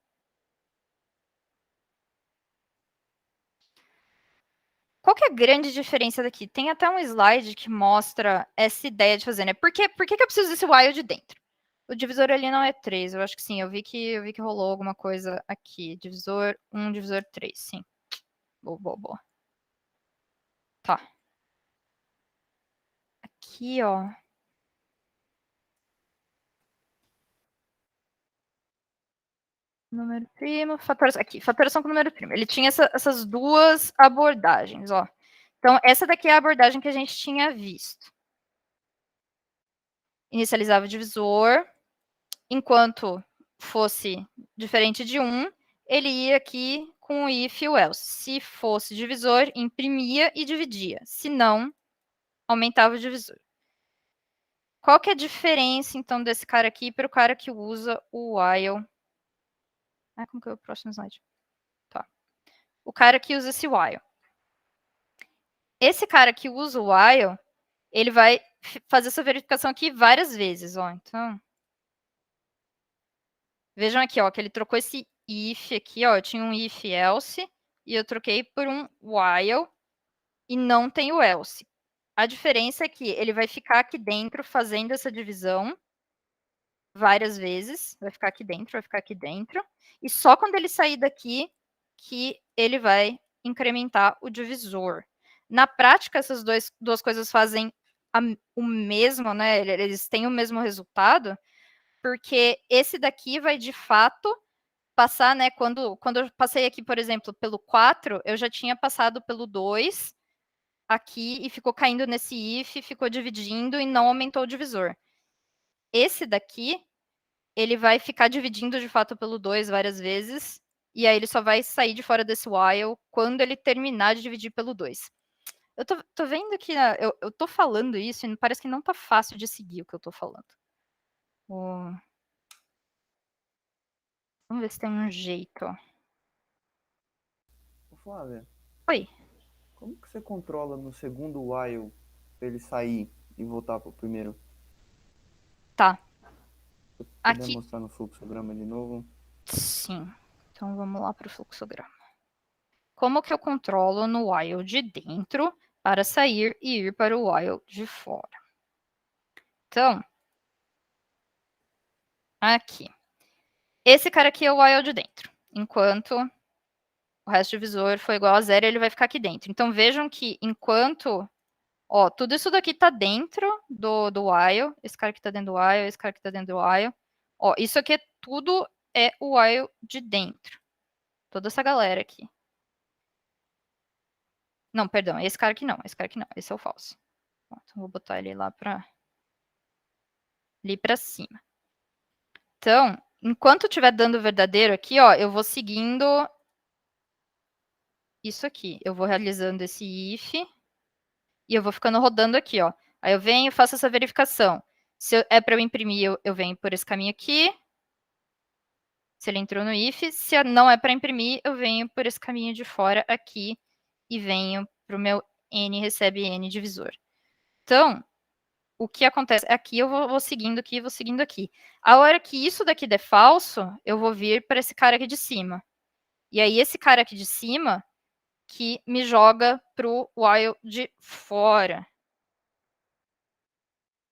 Qual que é a grande diferença daqui? Tem até um slide que mostra essa ideia de fazer, né? Por que eu preciso desse while de dentro? O divisor ali não é 3. Eu acho que sim. Eu vi que rolou alguma coisa aqui. Divisor 1, divisor 3. Sim. Boa. Tá. Aqui, ó. Número primo, fatoração. Aqui, fatoração com número primo. Ele tinha essas duas abordagens, ó. Então, essa daqui é a abordagem que a gente tinha visto. Inicializava o divisor. Enquanto fosse diferente de 1, ele ia aqui com o if e o else. Se fosse divisor, imprimia e dividia. Se não, aumentava o divisor. Qual que é a diferença, então, desse cara aqui para o cara que usa o while? Como que é o próximo slide? Tá. O cara que usa esse while. Esse cara que usa o while, ele vai fazer essa verificação aqui várias vezes, ó. Então, vejam aqui, ó, que ele trocou esse if aqui, ó. Eu tinha um if else e eu troquei por um while e não tem o else. A diferença é que ele vai ficar aqui dentro fazendo essa divisão várias vezes. Vai ficar aqui dentro. E só quando ele sair daqui que ele vai incrementar o divisor. Na prática, essas duas coisas fazem o mesmo, né? Eles têm o mesmo resultado, porque esse daqui vai, de fato, passar, né? Quando eu passei aqui, por exemplo, pelo 4, eu já tinha passado pelo 2 aqui e ficou caindo nesse if, ficou dividindo e não aumentou o divisor. Esse daqui, ele vai ficar dividindo, de fato, pelo 2 várias vezes, e aí ele só vai sair de fora desse while quando ele terminar de dividir pelo 2. Eu tô vendo que eu tô falando isso e parece que não tá fácil de seguir o que eu tô falando. Vamos ver se tem um jeito, ó. Flávia. Oi. Como que você controla no segundo while pra ele sair e voltar pro primeiro? Tá. Se puder Aqui. mostrar no fluxograma de novo. Sim. Então vamos lá para o fluxograma. Como que eu controlo no while de dentro para sair e ir para o while de fora? Então, aqui. Esse cara aqui é o while de dentro. Enquanto o resto do divisor for igual a 0, ele vai ficar aqui dentro. Então, vejam que enquanto... Ó, tudo isso daqui tá dentro do while. Esse cara aqui tá dentro do while, esse cara aqui tá dentro do while. Ó, isso aqui tudo é o while de dentro. Toda essa galera aqui. Não, perdão, esse cara aqui não, esse cara aqui não, esse é o falso. Então, vou botar ele lá ali pra cima. Então, enquanto estiver dando verdadeiro aqui, ó, eu vou seguindo isso aqui. Eu vou realizando esse if e eu vou ficando rodando aqui, ó. Aí eu venho e faço essa verificação. Se é para eu imprimir, eu venho por esse caminho aqui. Se ele entrou no if. Se não é para imprimir, eu venho por esse caminho de fora aqui e venho para o meu n recebe n divisor. Então, o que acontece? Aqui eu vou seguindo aqui, vou seguindo aqui. A hora que isso daqui der falso, eu vou vir para esse cara aqui de cima. E aí, esse cara aqui de cima que me joga pro while de fora.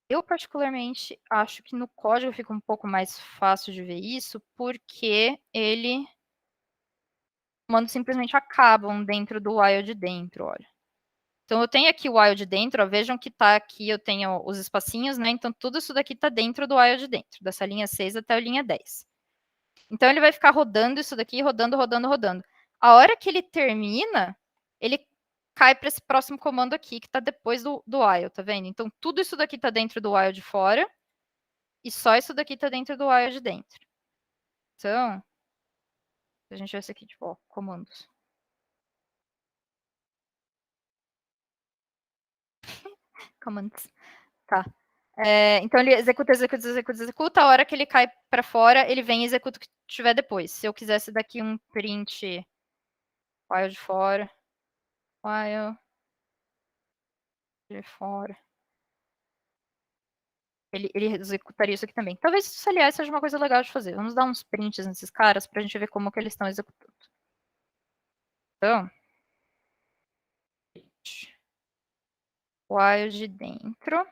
Eu, particularmente, acho que no código fica um pouco mais fácil de ver isso, porque ele... comandos simplesmente acabam dentro do while de dentro, olha. Então, eu tenho aqui o while de dentro, ó, vejam que tá aqui, eu tenho os espacinhos, né? Então, tudo isso daqui tá dentro do while de dentro, dessa linha 6 até a linha 10. Então, ele vai ficar rodando isso daqui, rodando, rodando, rodando. A hora que ele termina, ele cai para esse próximo comando aqui, que está depois do while, tá vendo? Então, tudo isso daqui está dentro do while de fora, e só isso daqui está dentro do while de dentro. Então, a gente vai ver aqui, tipo, ó, comandos. Commands. Tá. Então, ele executa, executa, executa, executa. A hora que ele cai para fora, ele vem e executa o que tiver depois. Se eu quisesse daqui um print while de fora, while de fora, ele executaria isso aqui também. Talvez isso, aliás, seja uma coisa legal de fazer. Vamos dar uns prints nesses caras para a gente ver como que eles estão executando. Então, while de dentro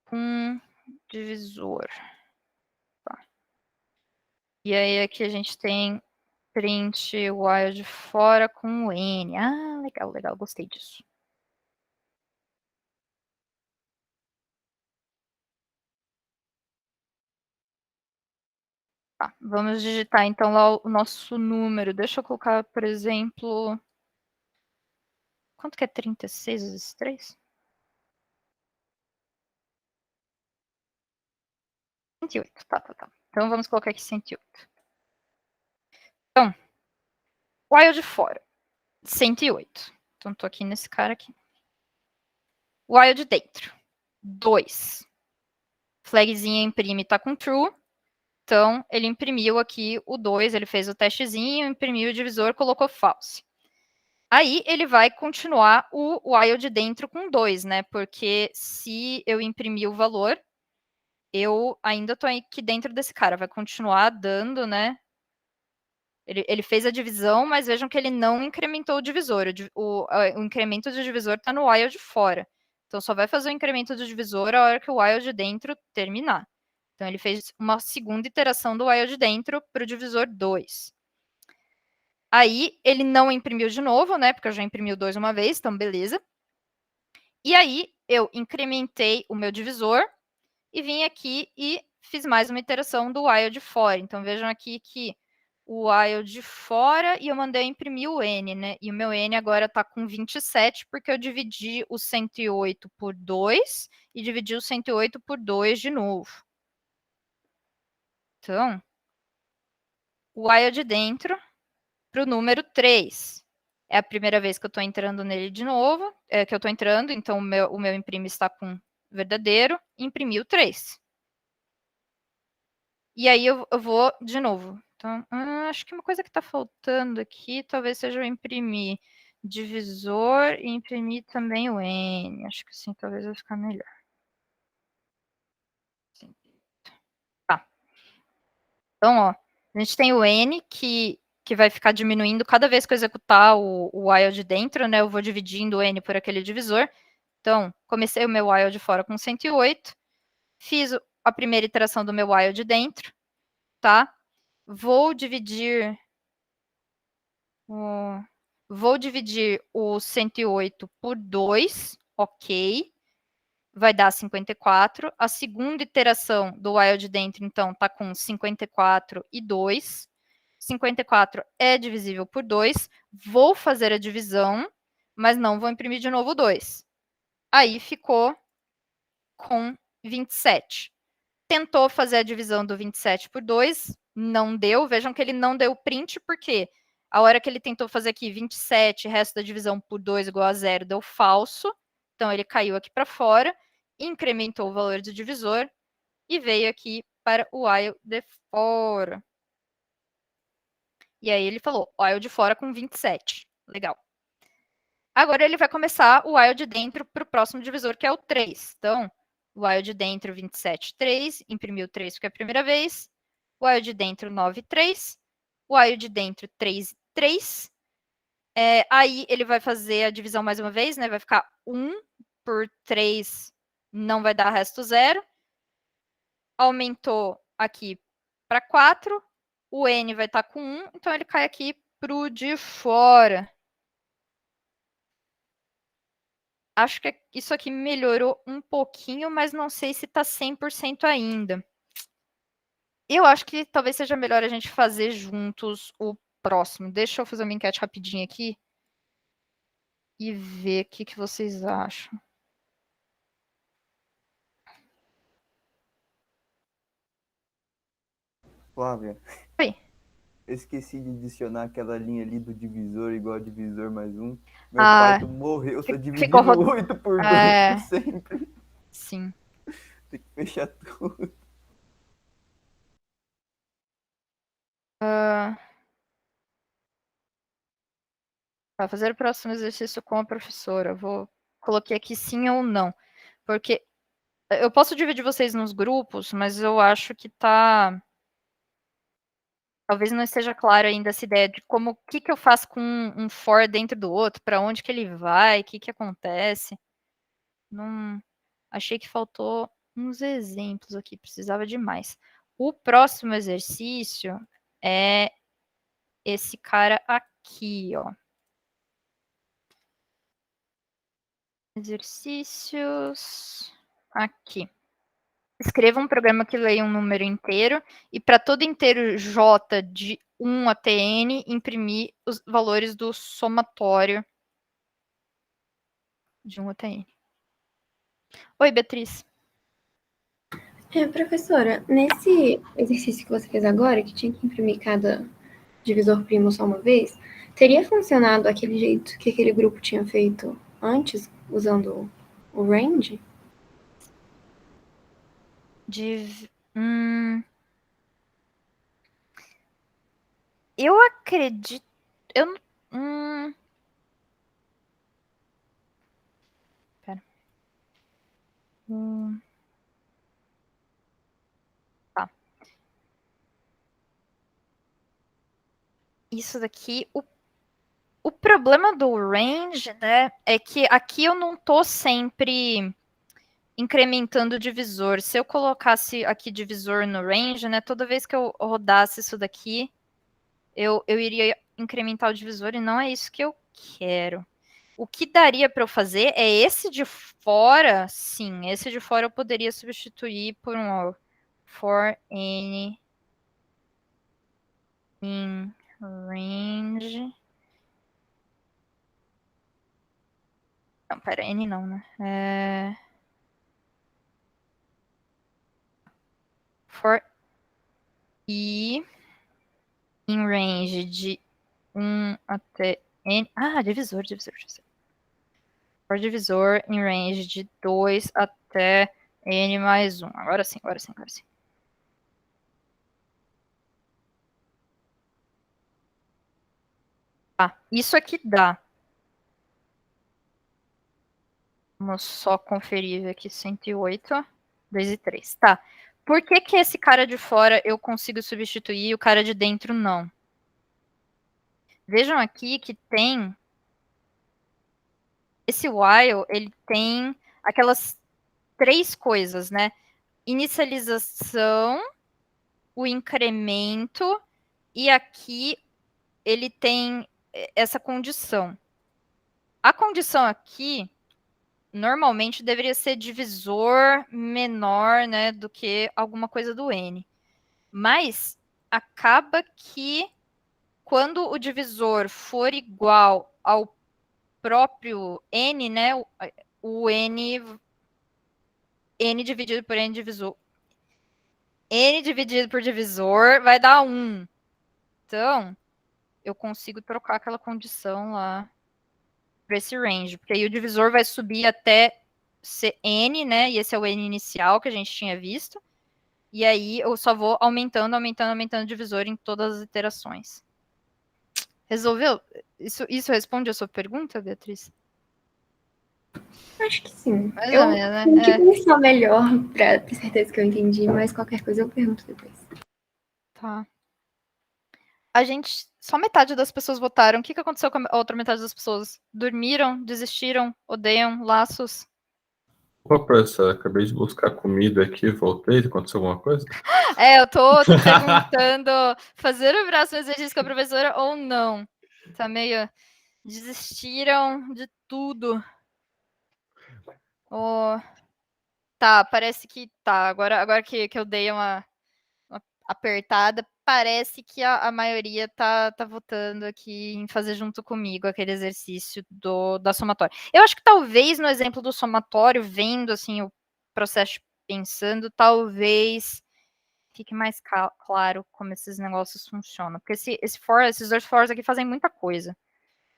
com divisor. Tá. E aí aqui a gente tem print while de fora com n. Ah, legal, legal, gostei disso. Tá, vamos digitar então lá o nosso número. Deixa eu colocar, por exemplo... Quanto que é 36 vezes 3? 108, tá. Então vamos colocar aqui 108. Então, while de fora, 108. Então tô aqui nesse cara aqui. While de dentro, 2. Flagzinha imprime tá com true. Então, ele imprimiu aqui o 2, ele fez o testezinho, imprimiu o divisor, colocou false. Aí, ele vai continuar o while de dentro com 2, né? Porque se eu imprimir o valor, eu ainda estou aqui dentro desse cara. Vai continuar dando, né? Ele fez a divisão, mas vejam que ele não incrementou o divisor. O incremento do divisor está no while de fora. Então, só vai fazer o incremento do divisor a hora que o while de dentro terminar. Então, ele fez uma segunda iteração do while de dentro para o divisor 2. Aí, ele não imprimiu de novo, né? Porque eu já imprimi o 2 uma vez, então beleza. E aí, eu incrementei o meu divisor e vim aqui e fiz mais uma iteração do while de fora. Então, vejam aqui que o while de fora e eu mandei imprimir o n, né? E o meu n agora está com 27, porque eu dividi o 108 por 2 e dividi o 108 por 2 de novo. Então, o while de dentro para o número 3. É a primeira vez que eu estou entrando nele de novo, que eu estou entrando, então o meu imprime está com verdadeiro, imprimi o 3. E aí eu vou de novo. Então, acho que uma coisa que está faltando aqui, talvez seja eu imprimir divisor e imprimir também o n. Acho que assim talvez vai ficar melhor. Tá. Então, ó, a gente tem o n que vai ficar diminuindo cada vez que eu executar o while de dentro, né? Eu vou dividindo o n por aquele divisor. Então, comecei o meu while de fora com 108, fiz a primeira iteração do meu while de dentro, tá? Vou dividir o 108 por 2, ok. Vai dar 54. A segunda iteração do while de dentro, então, tá com 54 e 2. 54 é divisível por 2. Vou fazer a divisão, mas não vou imprimir de novo 2. Aí ficou com 27. Tentou fazer a divisão do 27 por 2, não deu. Vejam que ele não deu print, porque a hora que ele tentou fazer aqui 27, resto da divisão por 2 igual a 0, deu falso. Então, ele caiu aqui para fora, incrementou o valor do divisor e veio aqui para o while de fora. E aí ele falou, while de fora com 27. Legal. Agora ele vai começar o while de dentro para o próximo divisor, que é o 3. Então, while de dentro 27, 3. Imprimiu 3 porque é a primeira vez. While de dentro 9, 3. While de dentro 3, 3. Aí ele vai fazer a divisão mais uma vez, né? Vai ficar 1 por 3, não vai dar resto 0. Aumentou aqui para 4. O N vai estar com 1, então ele cai aqui para o de fora. Acho que isso aqui melhorou um pouquinho, mas não sei se está 100% ainda. Eu acho que talvez seja melhor a gente fazer juntos o próximo. Deixa eu fazer uma enquete rapidinho aqui e ver o que vocês acham. Flávia. Oi. Eu esqueci de adicionar aquela linha ali do divisor igual a divisor mais 1. Meu quarto morreu, tô dividindo 8 por 2 por sempre. Sim. Tem que fechar tudo. Vai fazer o próximo exercício com a professora. Coloquei aqui sim ou não. Porque eu posso dividir vocês nos grupos, mas eu acho que tá... Talvez não esteja claro ainda essa ideia de como, o que eu faço com um for dentro do outro, para onde que ele vai, o que acontece. Não... Achei que faltou uns exemplos aqui, precisava de mais. O próximo exercício é esse cara aqui, ó. Exercícios. Aqui. Escreva um programa que leia um número inteiro e para todo inteiro J de 1 até N, imprimir os valores do somatório de 1 até N. Oi, Beatriz. Professora, nesse exercício que você fez agora, que tinha que imprimir cada divisor primo só uma vez, teria funcionado aquele jeito que aquele grupo tinha feito antes, usando o range? Eu acredito... Pera. Tá. Isso daqui... O problema do range, né, é que aqui eu não tô sempre incrementando o divisor. Se eu colocasse aqui divisor no range, né, toda vez que eu rodasse isso daqui, eu iria incrementar o divisor e não é isso que eu quero. O que daria para eu fazer é esse de fora, sim, esse de fora eu poderia substituir por um for n in range. Não, pera, n não, né? For i em range de 1 até n. Ah, divisor. For divisor em range de 2 até n mais 1. Agora sim. Tá, isso aqui dá. Vamos só conferir aqui 108, 2 e 3. Tá. Por que esse cara de fora eu consigo substituir e o cara de dentro não? Vejam aqui que tem... Esse while, ele tem aquelas 3 coisas, né? inicialização, o incremento, e aqui ele tem essa condição. A condição aqui, normalmente, deveria ser divisor menor, né, do que alguma coisa do N. Mas acaba que quando o divisor for igual ao próprio N, né, o N dividido por N divisor, N dividido por divisor vai dar 1. Então, eu consigo trocar aquela condição lá para esse range, porque aí o divisor vai subir até ser N, né? E esse é o N inicial que a gente tinha visto. E aí eu só vou aumentando o divisor em todas as iterações. Resolveu? Isso responde a sua pergunta, Beatriz? Acho que sim. Mais Eu ou menos, né? tenho que pensar melhor pra ter certeza que eu entendi, mas qualquer coisa eu pergunto depois. Tá. Só metade das pessoas votaram. O que aconteceu com a outra metade das pessoas? Dormiram? Desistiram? Odeiam? Laços? Opa, professor, acabei de buscar comida aqui, voltei, aconteceu alguma coisa? Eu tô perguntando, fazer o próximo exercício com a professora ou não? Tá meio... Desistiram de tudo. Oh, tá, parece que tá. Agora que eu dei uma apertada, parece que a maioria tá votando aqui em fazer junto comigo aquele exercício da somatória. Eu acho que talvez no exemplo do somatório, vendo assim o processo pensando, talvez fique mais claro como esses negócios funcionam. Porque esses dois fors aqui fazem muita coisa.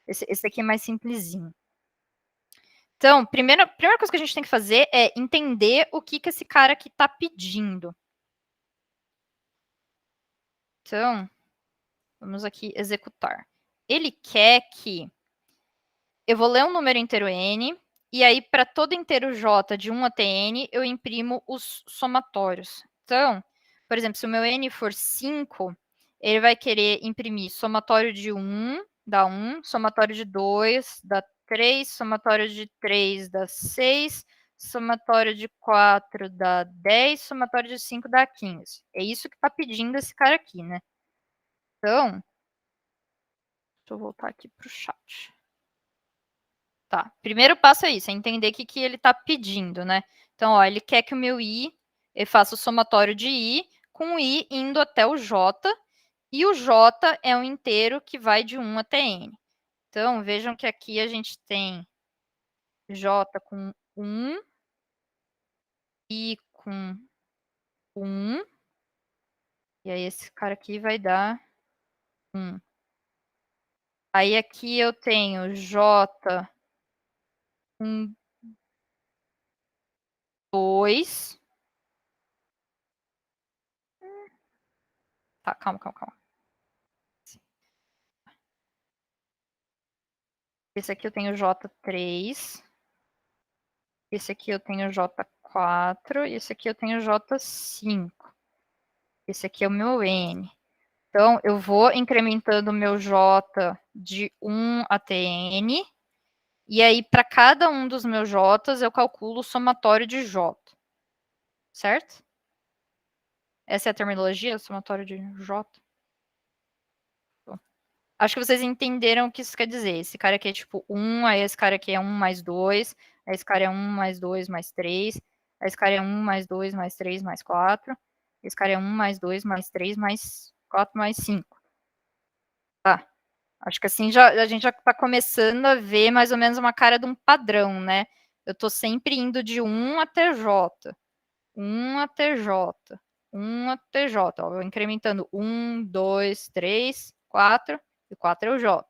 Esse aqui é mais simplesinho. Então, primeira coisa que a gente tem que fazer é entender o que esse cara aqui está pedindo. Então, vamos aqui executar. Ele quer que eu vou ler um número inteiro n, e aí para todo inteiro j de 1 até n, eu imprimo os somatórios. Então, por exemplo, se o meu n for 5, ele vai querer imprimir somatório de 1, dá 1, somatório de 2, dá 3, somatório de 3 dá 6, somatório de 4 dá 10, somatório de 5 dá 15. É isso que está pedindo esse cara aqui, né? Então, deixa eu voltar aqui para o chat. Tá, primeiro passo é isso, é entender o que ele está pedindo, né? Então, ó, ele quer que o meu i, eu faça o somatório de i, com o i indo até o j, e o j é um inteiro que vai de 1 até n. Então, vejam que aqui a gente tem j com 1, i com 1, e aí esse cara aqui vai dar 1. Aí aqui eu tenho j com 2. Tá, calma. Esse aqui eu tenho J3. Esse aqui eu tenho J4. E esse aqui eu tenho J5. Esse aqui é o meu N. Então, eu vou incrementando o meu J de 1 até N. E aí, para cada um dos meus J's, eu calculo o somatório de J. Certo? Essa é a terminologia, somatório de J. Acho que vocês entenderam o que isso quer dizer. Esse cara aqui é tipo 1, aí esse cara aqui é 1 mais 2, aí esse cara é 1 mais 2 mais 3, aí esse cara é 1 mais 2 mais 3 mais 4, esse cara é 1 mais 2 mais 3 mais 4 mais 5. Tá. Acho que assim a gente já está começando a ver mais ou menos uma cara de um padrão, né? Eu estou sempre indo de 1 até J. 1 até J. 1 até J. Ó, eu incrementando 1, 2, 3, 4. E 4 é o J.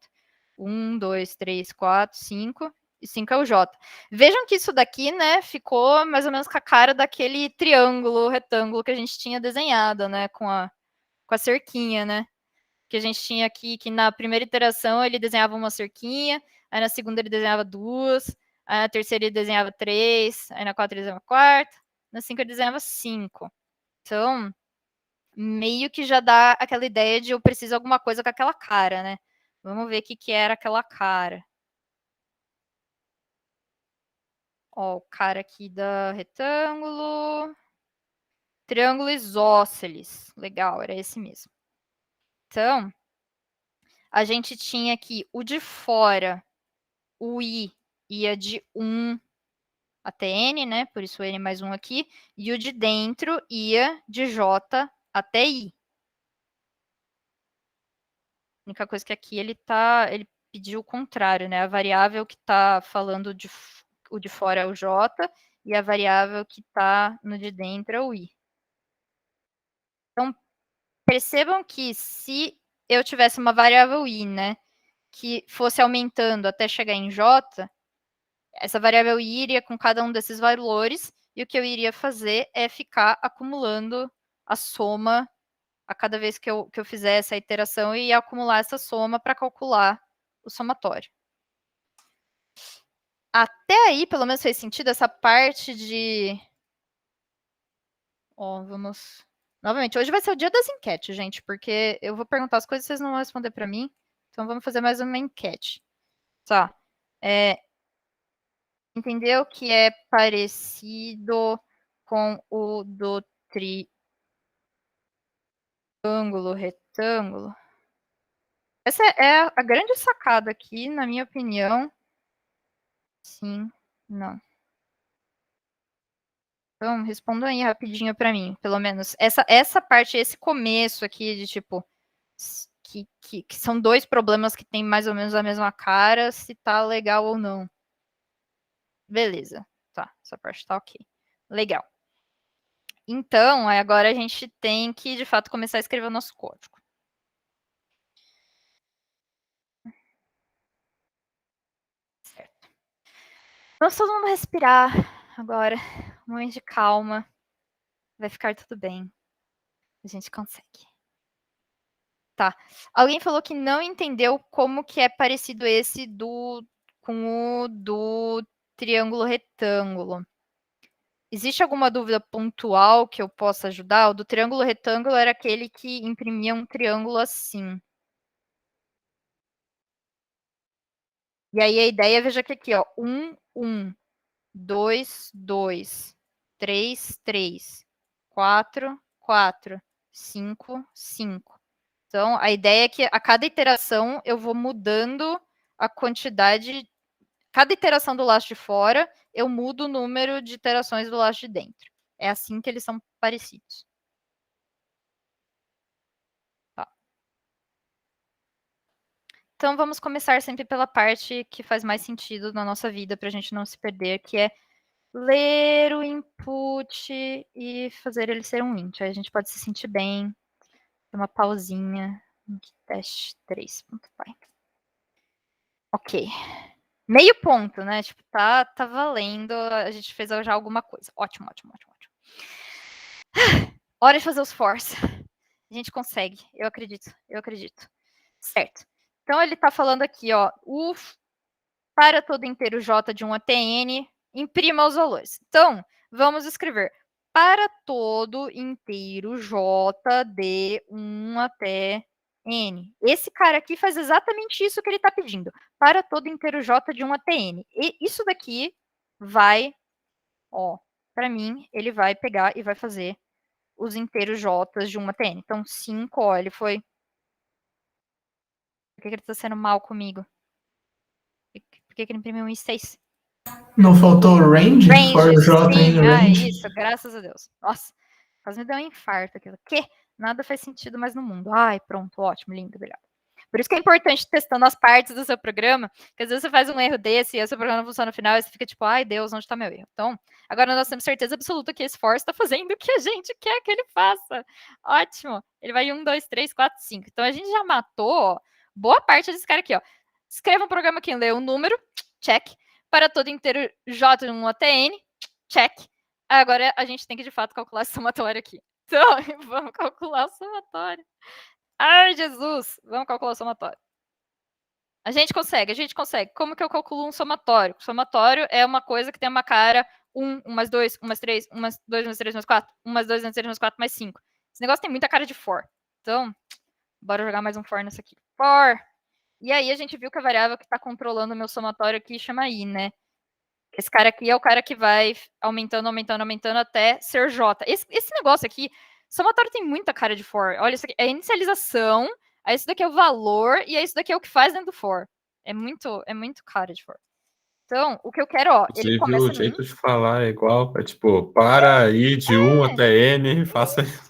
1, 2, 3, 4, 5. E 5 é o J. Vejam que isso daqui, né, ficou mais ou menos com a cara daquele triângulo, retângulo que a gente tinha desenhado, né, com a cerquinha, né? Que a gente tinha aqui, que na primeira iteração ele desenhava uma cerquinha, aí na segunda ele desenhava 2, aí na terceira ele desenhava 3, aí na quarta ele desenhava 4, na 5 ele desenhava 5. Então, meio que já dá aquela ideia de eu preciso de alguma coisa com aquela cara, né? Vamos ver o que era aquela cara. Ó, o cara aqui da retângulo. triângulo isósceles. Legal, era esse mesmo. Então, a gente tinha aqui o de fora, o I ia de 1 até N, né? Por isso N mais 1 aqui. E o de dentro ia de J até I. A única coisa que aqui ele pediu o contrário, né? A variável que está falando o de fora é o J e a variável que está no de dentro é o I. Então, percebam que se eu tivesse uma variável I, né, que fosse aumentando até chegar em J, essa variável I iria com cada um desses valores, e o que eu iria fazer é ficar acumulando a soma a cada vez que eu fizer essa iteração e acumular essa soma para calcular o somatório. Até aí, pelo menos fez sentido, essa parte de... Ó, vamos... Novamente, hoje vai ser o dia das enquetes, gente, porque eu vou perguntar as coisas e vocês não vão responder para mim, então vamos fazer mais uma enquete. Tá. Entendeu que é parecido com o do triângulo retângulo? Essa é a grande sacada aqui, na minha opinião. Sim, não. Então, respondam aí rapidinho para mim, pelo menos. Essa parte, esse começo aqui de tipo, que são dois problemas que têm mais ou menos a mesma cara, se tá legal ou não. Beleza, tá, essa parte tá ok. Legal. Então, agora a gente tem que, de fato, começar a escrever o nosso código. Certo. Vamos todo mundo respirar agora. Um momento de calma. Vai ficar tudo bem. A gente consegue. Tá. Alguém falou que não entendeu como que é parecido esse com o do triângulo retângulo. Existe alguma dúvida pontual que eu possa ajudar? O do triângulo retângulo era aquele que imprimia um triângulo assim. E aí a ideia, veja que aqui, ó, 1, 1, 2, 2, 3, 3, 4, 4, 5, 5. Então, a ideia é que a cada iteração eu vou mudando a quantidade. Cada iteração do laço de fora, eu mudo o número de iterações do laço de dentro. É assim que eles são parecidos. Tá. Então, vamos começar sempre pela parte que faz mais sentido na nossa vida, para a gente não se perder, que é ler o input e fazer ele ser um int. Aí a gente pode se sentir bem. Uma pausinha. Teste 3.py. Ok. Meio ponto, né? Tipo, tá valendo. A gente fez já alguma coisa. Ótimo, ótimo, ótimo, ótimo. Hora de fazer os force. A gente consegue. Eu acredito, eu acredito. Certo. Então, ele tá falando aqui, ó. Para todo inteiro J de 1 até N, imprima os valores. Então, vamos escrever para todo inteiro J de 1 até N. Esse cara aqui faz exatamente isso que ele está pedindo. Para todo inteiro J de 1 até N. E isso daqui vai, ó, para mim, ele vai pegar e vai fazer os inteiros J de 1 até N. Então, 5, ó, ele foi... Por que ele está sendo mal comigo? Por que ele imprimiu um I6? Não faltou o range? For J sim, range? Isso, graças a Deus. Nossa, quase me deu um infarto aquilo. Que? Nada faz sentido mais no mundo. Ai, pronto, ótimo, lindo, obrigado. Por isso que é importante testando as partes do seu programa, porque às vezes você faz um erro desse e o seu programa não funciona no final e você fica tipo, ai Deus, onde está meu erro? Então, agora nós temos certeza absoluta que esse for está fazendo o que a gente quer que ele faça. Ótimo. Ele vai 1, 2, 3, 4, 5. Então, a gente já matou, ó, boa parte desse cara aqui, ó. Escreva um programa que lê um número, check. Para todo inteiro J de 1 até N, check. Agora a gente tem que, de fato, calcular esse somatório aqui. Então, vamos calcular o somatório. Ai, Jesus! Vamos calcular o somatório. A gente consegue, a gente consegue. Como que eu calculo um somatório? O somatório é uma coisa que tem uma cara 1, 1 mais 2, 1 mais 3, 1 mais 2 mais 3 mais 4, 1 mais 2 mais 3 mais 4 mais 5. Esse negócio tem muita cara de for. Então, bora jogar mais um for nessa aqui. For! E aí a gente viu que a variável que está controlando o meu somatório aqui chama I, né? Esse cara aqui é o cara que vai aumentando, aumentando, aumentando até ser J. Esse negócio aqui, somatório tem muita cara de for. Olha, isso aqui é a inicialização, aí isso daqui é o valor, e aí isso daqui é o que faz dentro do for. É muito cara de for. Então, o que eu quero, ó, Você ele viu começa o jeito de falar é igual, é tipo, para aí de 1 até N, faça isso.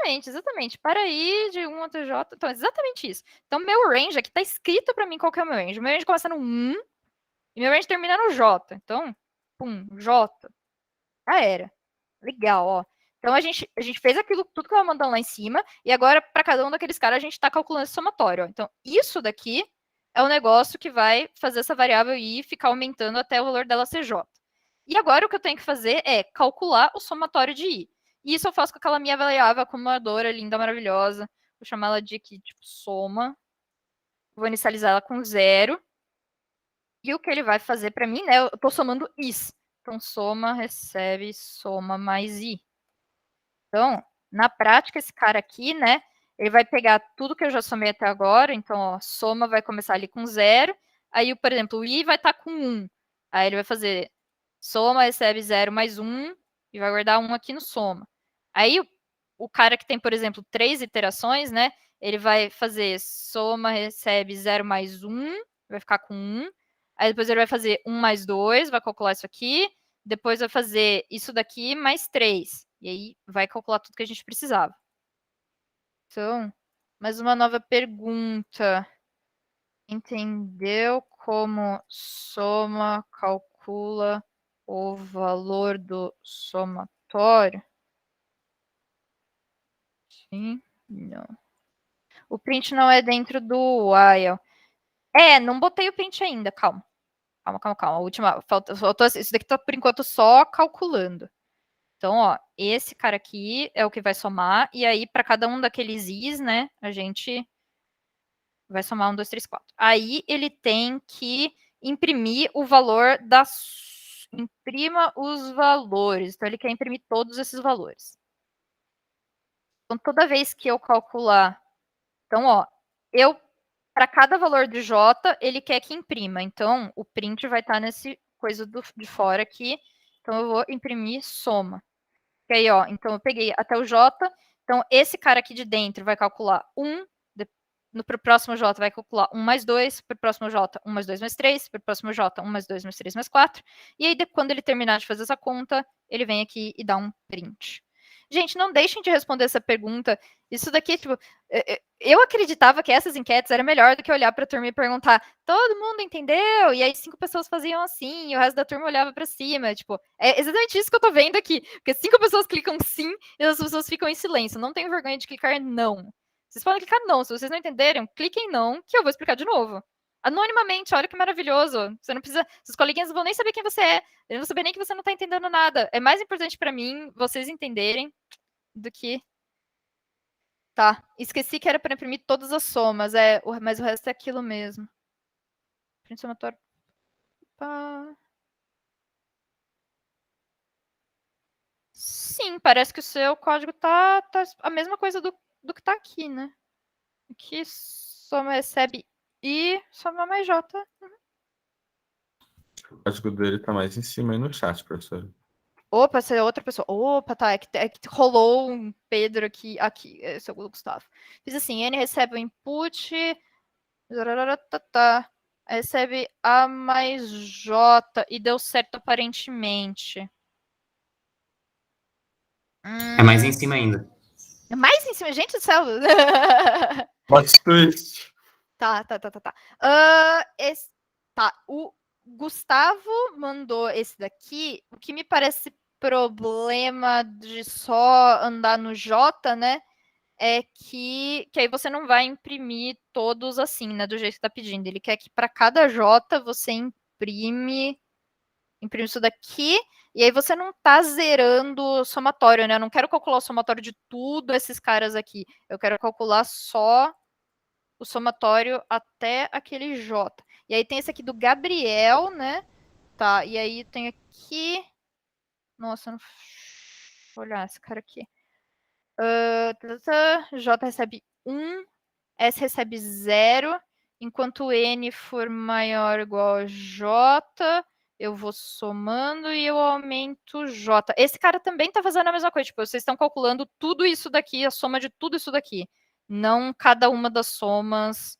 Exatamente. Para aí de 1 até J. Então, exatamente isso. Então, meu range aqui tá escrito para mim qual que é o meu range. O meu range começa no 1 e meu range termina no J. Então, pum, J. Já era. Legal, ó. Então, a gente fez aquilo tudo que eu mandando lá em cima, e agora, para cada um daqueles caras, a gente está calculando esse somatório. Ó. Então, isso daqui é o negócio que vai fazer essa variável I ficar aumentando até o valor dela ser J. E agora, o que eu tenho que fazer é calcular o somatório de I. E isso eu faço com aquela minha variável acumuladora linda, maravilhosa. Vou chamar ela de aqui, tipo, soma. Vou inicializar ela com 0. E o que ele vai fazer para mim, né? Eu estou somando Is. Então, soma, recebe, soma mais I. Então, na prática, esse cara aqui, né? Ele vai pegar tudo que eu já somei até agora. Então, ó, soma vai começar ali com 0. Aí, por exemplo, o I vai estar com 1. Aí ele vai fazer soma, recebe 0 mais 1 e vai guardar 1 aqui no soma. Aí, o cara que tem, por exemplo, 3 iterações, né? Ele vai fazer soma, recebe 0 mais 1, vai ficar com 1. Aí, depois ele vai fazer 1 mais 2, vai calcular isso aqui. Depois vai fazer isso daqui mais 3. E aí, vai calcular tudo que a gente precisava. Então, mais uma nova pergunta. Entendeu como soma calcula o valor do somatório? Sim, não. O print não é dentro do while. Não botei o print ainda, calma. Calma. A última, faltou, isso daqui tá, por enquanto, só calculando. Então, ó, esse cara aqui é o que vai somar, e aí, para cada um daqueles Is, né, a gente vai somar 1, 2, 3, 4. Aí, ele tem que imprimir o valor das... Imprima os valores. Então, ele quer imprimir todos esses valores. Então, toda vez que eu calcular... Então, ó, para cada valor de J, ele quer que imprima. Então, o print vai estar nesse coisa de fora aqui. Então, eu vou imprimir soma. E aí, ó, então eu peguei até o J. Então, esse cara aqui de dentro vai calcular 1. Pro próximo J vai calcular 1 mais 2. Pro próximo J, 1 mais 2 mais 3. Pro próximo J, 1 mais 2 mais 3 mais 4. E aí, quando ele terminar de fazer essa conta, ele vem aqui e dá um print. Gente, não deixem de responder essa pergunta. Isso daqui, tipo, eu acreditava que essas enquetes eram melhor do que olhar para a turma e perguntar, todo mundo entendeu? E aí 5 pessoas faziam assim, e o resto da turma olhava para cima. Tipo, é exatamente isso que eu tô vendo aqui. Porque 5 pessoas clicam sim e as pessoas ficam em silêncio. Não tenho vergonha de clicar não. Vocês podem clicar não. Se vocês não entenderem, cliquem não, que eu vou explicar de novo. Anonimamente, olha que maravilhoso. Você não precisa. Seus coleguinhas não vão nem saber quem você é. Eles não vão saber nem que você não tá entendendo nada. É mais importante para mim vocês entenderem do que. Tá. Esqueci que era para imprimir todas as somas. Mas o resto é aquilo mesmo. Print somatório. Sim, parece que o seu código tá a mesma coisa do que tá aqui, né? Aqui soma recebe I, soma mais J. O código dele tá mais em cima aí no chat, professor. Opa, essa é outra pessoa. Opa, tá. É que rolou um Pedro aqui. Esse é o Gustavo. Fiz assim: N recebe o input. Recebe A mais J. E deu certo aparentemente. É mais em cima ainda. É mais em cima? Gente do céu. Plot twist. Tá. O Gustavo mandou esse daqui. O que me parece problema de só andar no J, né? É que aí você não vai imprimir todos assim, né? Do jeito que tá pedindo. Ele quer que para cada J você imprime isso daqui. E aí você não tá zerando o somatório, né? Eu não quero calcular o somatório de tudo esses caras aqui. Eu quero calcular só o somatório até aquele J. E aí tem esse aqui do Gabriel, né? Tá, e aí tem aqui... Nossa, não... Vou olhar esse cara aqui. J recebe 1, S recebe 0, enquanto N for maior ou igual a J, eu vou somando e eu aumento J. Esse cara também está fazendo a mesma coisa. Tipo, vocês estão calculando tudo isso daqui, a soma de tudo isso daqui. Não cada uma das somas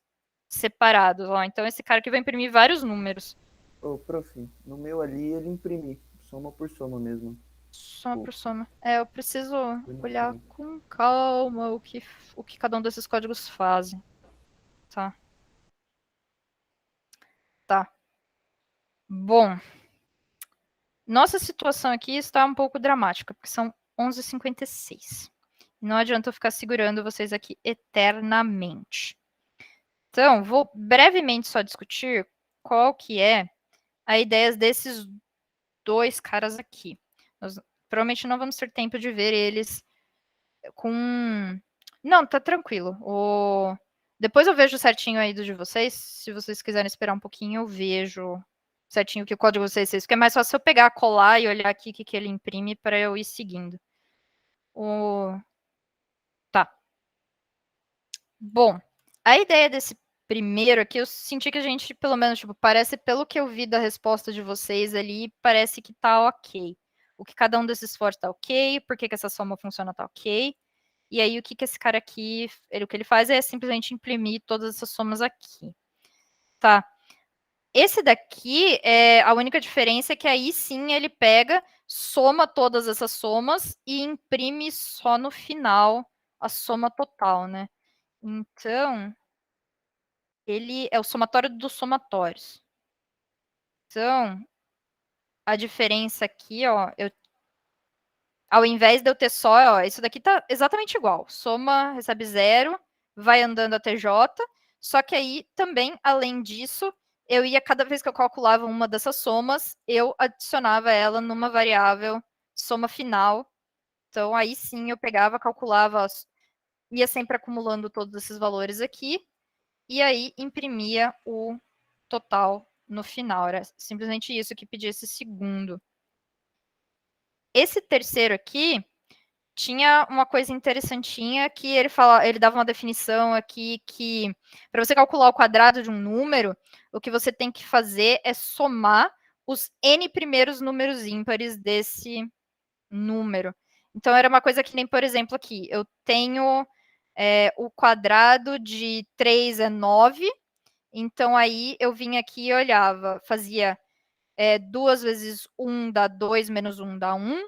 separados. Ó. Então, esse cara aqui vai imprimir vários números. Ô, prof, no meu ali ele imprime. Soma por soma mesmo. Soma por soma. Eu preciso olhar com calma o que cada um desses códigos fazem. Tá. Bom. Nossa situação aqui está um pouco dramática, porque são 11h56. Não adianta eu ficar segurando vocês aqui eternamente. Então, vou brevemente só discutir qual que é a ideia desses dois caras aqui. Nós provavelmente não vamos ter tempo de ver eles com... Não, tá tranquilo. Depois eu vejo certinho aí do de vocês. Se vocês quiserem esperar um pouquinho, eu vejo certinho que código vocês fez. Porque é mais fácil eu pegar, colar e olhar aqui o que ele imprime para eu ir seguindo. Tá. Bom, a ideia desse primeiro aqui, eu senti que a gente, pelo menos, tipo, parece, pelo que eu vi da resposta de vocês ali, parece que tá ok. O que cada um desses for tá ok, por que essa soma funciona tá ok. E aí, o que esse cara aqui, o que ele faz é simplesmente imprimir todas essas somas aqui. Tá. Esse daqui, a única diferença é que aí sim ele pega, soma todas essas somas e imprime só no final a soma total, né? Então, ele é o somatório dos somatórios. Então, a diferença aqui, ó, ao invés de eu ter só, ó, isso daqui tá exatamente igual. Soma, recebe 0, vai andando até J, só que aí também, além disso, eu ia, cada vez que eu calculava uma dessas somas, eu adicionava ela numa variável soma final. Então, aí sim, eu pegava, calculava, ia sempre acumulando todos esses valores aqui, e aí imprimia o total no final. Era simplesmente isso que pedia esse segundo. Esse terceiro aqui tinha uma coisa interessantinha que ele dava uma definição aqui que para você calcular o quadrado de um número, o que você tem que fazer é somar os n primeiros números ímpares desse número. Então, era uma coisa que nem, por exemplo, aqui, eu tenho o quadrado de 3 é 9, então aí eu vinha aqui e olhava, fazia 2 vezes 1 dá 2, menos 1 dá 1,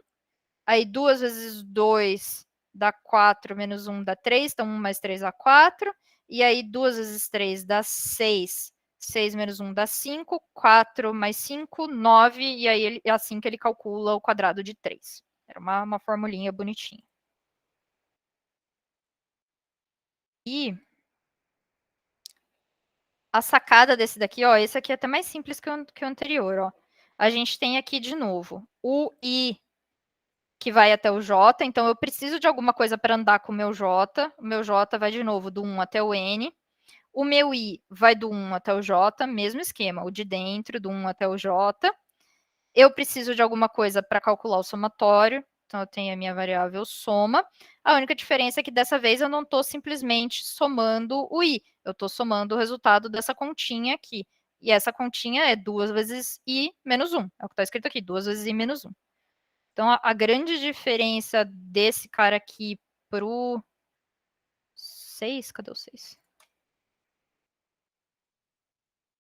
aí 2 vezes 2 dá 4, menos 1 dá 3, então 1 mais 3 dá 4, e aí 2 vezes 3 dá 6, 6 menos 1 dá 5, 4 mais 5, 9, e aí é assim que ele calcula o quadrado de 3. Era uma formulinha bonitinha. E a sacada desse daqui, ó, esse aqui é até mais simples que o anterior, ó. A gente tem aqui de novo o I que vai até o J, então eu preciso de alguma coisa para andar com o meu J. O meu J vai de novo do 1 até o N. O meu I vai do 1 até o J, mesmo esquema, o de dentro, do 1 até o J. Eu preciso de alguma coisa para calcular o somatório, então eu tenho a minha variável soma. A única diferença é que dessa vez eu não estou simplesmente somando o I, eu estou somando o resultado dessa continha aqui. E essa continha é 2 vezes I menos 1, é o que está escrito aqui, 2 vezes I menos 1. Então, a grande diferença desse cara aqui pro 6, cadê o 6?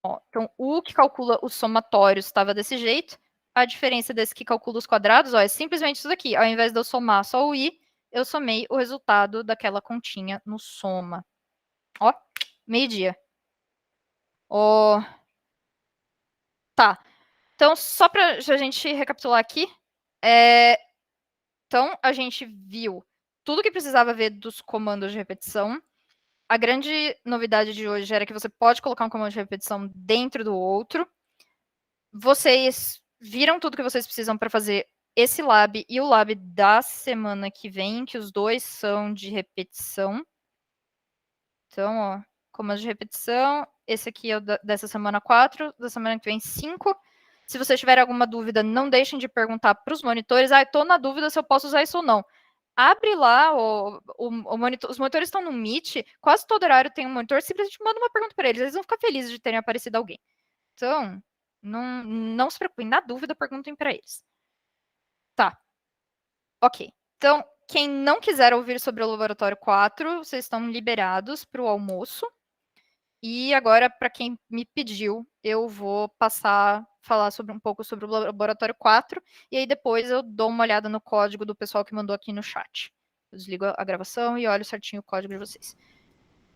Ó, então, o que calcula os somatórios estava desse jeito. A diferença desse que calcula os quadrados, ó, é simplesmente isso daqui. Ao invés de eu somar só o I, eu somei o resultado daquela continha no soma. Ó, meio-dia. Ó. Tá. Então, só para a gente recapitular aqui. Então, a gente viu tudo que precisava ver dos comandos de repetição. A grande novidade de hoje era que você pode colocar um comando de repetição dentro do outro. Vocês viram tudo que vocês precisam para fazer esse lab e o lab da semana que vem, que os dois são de repetição. Então, ó, comando de repetição. Esse aqui é o dessa semana 4, da semana que vem 5. Se vocês tiverem alguma dúvida, não deixem de perguntar para os monitores. Estou na dúvida se eu posso usar isso ou não. Abre lá, o monitor, os monitores estão no Meet, quase todo horário tem um monitor, simplesmente manda uma pergunta para eles, eles vão ficar felizes de terem aparecido alguém. Então, Não se preocupem, na dúvida, perguntem para eles. Tá. Ok. Então, quem não quiser ouvir sobre o Laboratório 4, vocês estão liberados para o almoço. E agora, para quem me pediu, eu vou falar um pouco sobre o Laboratório 4, e aí depois eu dou uma olhada no código do pessoal que mandou aqui no chat. Eu desligo a gravação e olho certinho o código de vocês.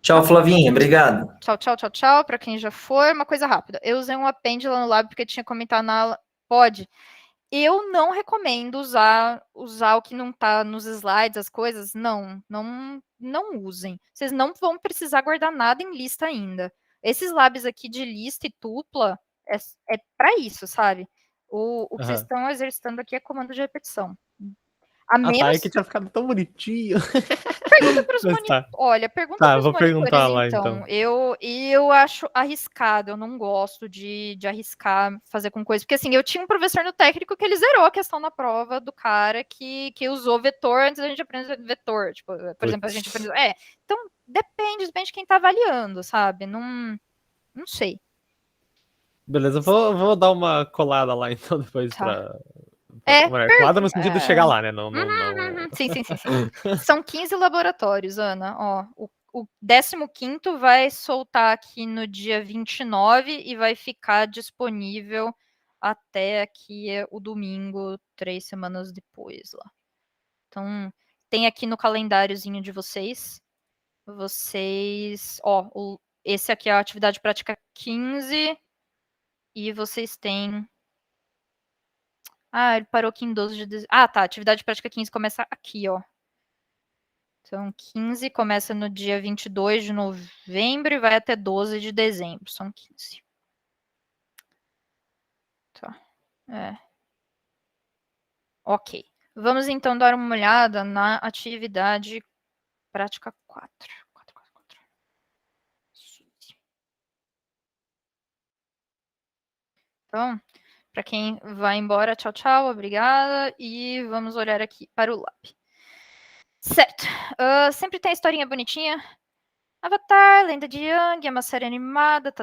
Tchau, Flavinha. Obrigado. Tchau. Para quem já foi, uma coisa rápida. Eu usei um append lá no lab porque tinha comentado na aula. Pode. Eu não recomendo usar o que não está nos slides, as coisas. Não usem. Vocês não vão precisar guardar nada em lista ainda. Esses labs aqui de lista e tupla é para isso, sabe? O que vocês estão exercitando aqui é comando de repetição. Tá, é que tinha ficado tão bonitinho. Pergunta para os monitores. Olha, pergunta para os monitores, perguntar lá, então. Eu acho arriscado, eu não gosto de arriscar fazer com coisa. Porque, assim, eu tinha um professor no técnico que ele zerou a questão na prova do cara que usou vetor antes da gente aprender vetor. Tipo, por exemplo, a gente aprendeu... Então, depende de quem tá avaliando, sabe? Não sei. Beleza, vou dar uma colada lá, então, depois pra... Colada no sentido de chegar lá, né? Não. Sim. São 15 laboratórios, Ana. Ó, o 15º vai soltar aqui no dia 29 e vai ficar disponível até aqui o domingo, 3 semanas depois lá. Então, tem aqui no calendáriozinho de vocês. Esse aqui é a atividade prática 15 e vocês têm... ele parou aqui em 12 de dezembro. Tá. Atividade prática 15 começa aqui, ó. Então, 15 começa no dia 22 de novembro e vai até 12 de dezembro. São 15. Tá. Ok. Vamos, então, dar uma olhada na atividade prática 4. Então... Para quem vai embora, tchau, obrigada. E vamos olhar aqui para o lab. Certo. Sempre tem a historinha bonitinha. Avatar, Lenda de Aang, é uma série animada,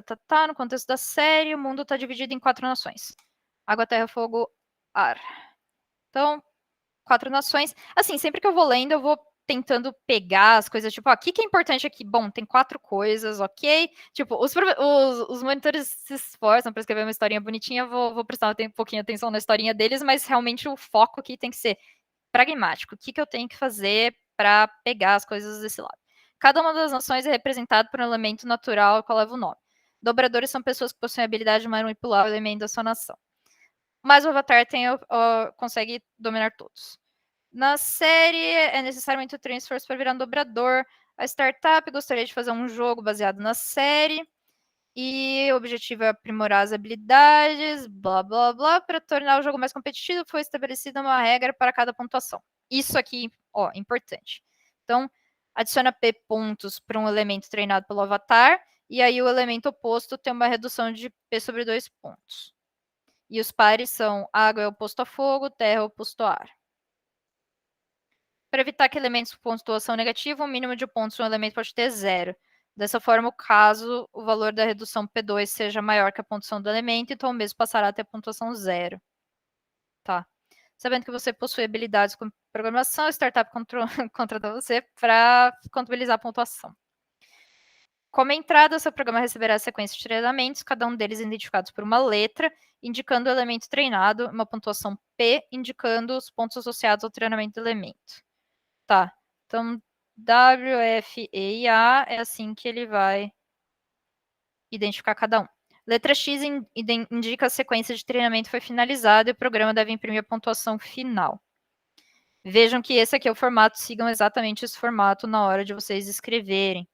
No contexto da série, o mundo está dividido em 4 nações. Água, terra, fogo, ar. Então, 4 nações. Assim, sempre que eu vou lendo, eu vou tentando pegar as coisas, tipo, o que é importante aqui? Bom, tem 4 coisas, ok? Tipo, os monitores se esforçam para escrever uma historinha bonitinha, vou prestar um pouquinho de atenção na historinha deles, mas realmente o foco aqui tem que ser pragmático. O que eu tenho que fazer para pegar as coisas desse lado? Cada uma das nações é representada por um elemento natural qual leva o nome. Dobradores são pessoas que possuem a habilidade de manipular o elemento da sua nação. Mas o Avatar consegue dominar todos. Na série, é necessário muito treino e esforço para virar um dobrador. A startup gostaria de fazer um jogo baseado na série. E o objetivo é aprimorar as habilidades, blá. Para tornar o jogo mais competitivo, foi estabelecida uma regra para cada pontuação. Isso aqui, importante. Então, adiciona P pontos para um elemento treinado pelo Avatar. E aí o elemento oposto tem uma redução de P sobre 2 pontos. E os pares são água é oposto a fogo, terra é oposto a ar. Para evitar que elementos com pontuação negativa, o mínimo de pontos de um elemento pode ter 0. Dessa forma, caso o valor da redução P2 seja maior que a pontuação do elemento, então o mesmo passará a ter a pontuação 0. Tá. Sabendo que você possui habilidades com programação, a startup contrata você para contabilizar a pontuação. Como entrada, seu programa receberá a sequência de treinamentos, cada um deles identificados por uma letra, indicando o elemento treinado, uma pontuação P, indicando os pontos associados ao treinamento do elemento. Tá, então W, F, E e A é assim que ele vai identificar cada um. Letra X indica a sequência de treinamento foi finalizada e o programa deve imprimir a pontuação final. Vejam que esse aqui é o formato, sigam exatamente esse formato na hora de vocês escreverem.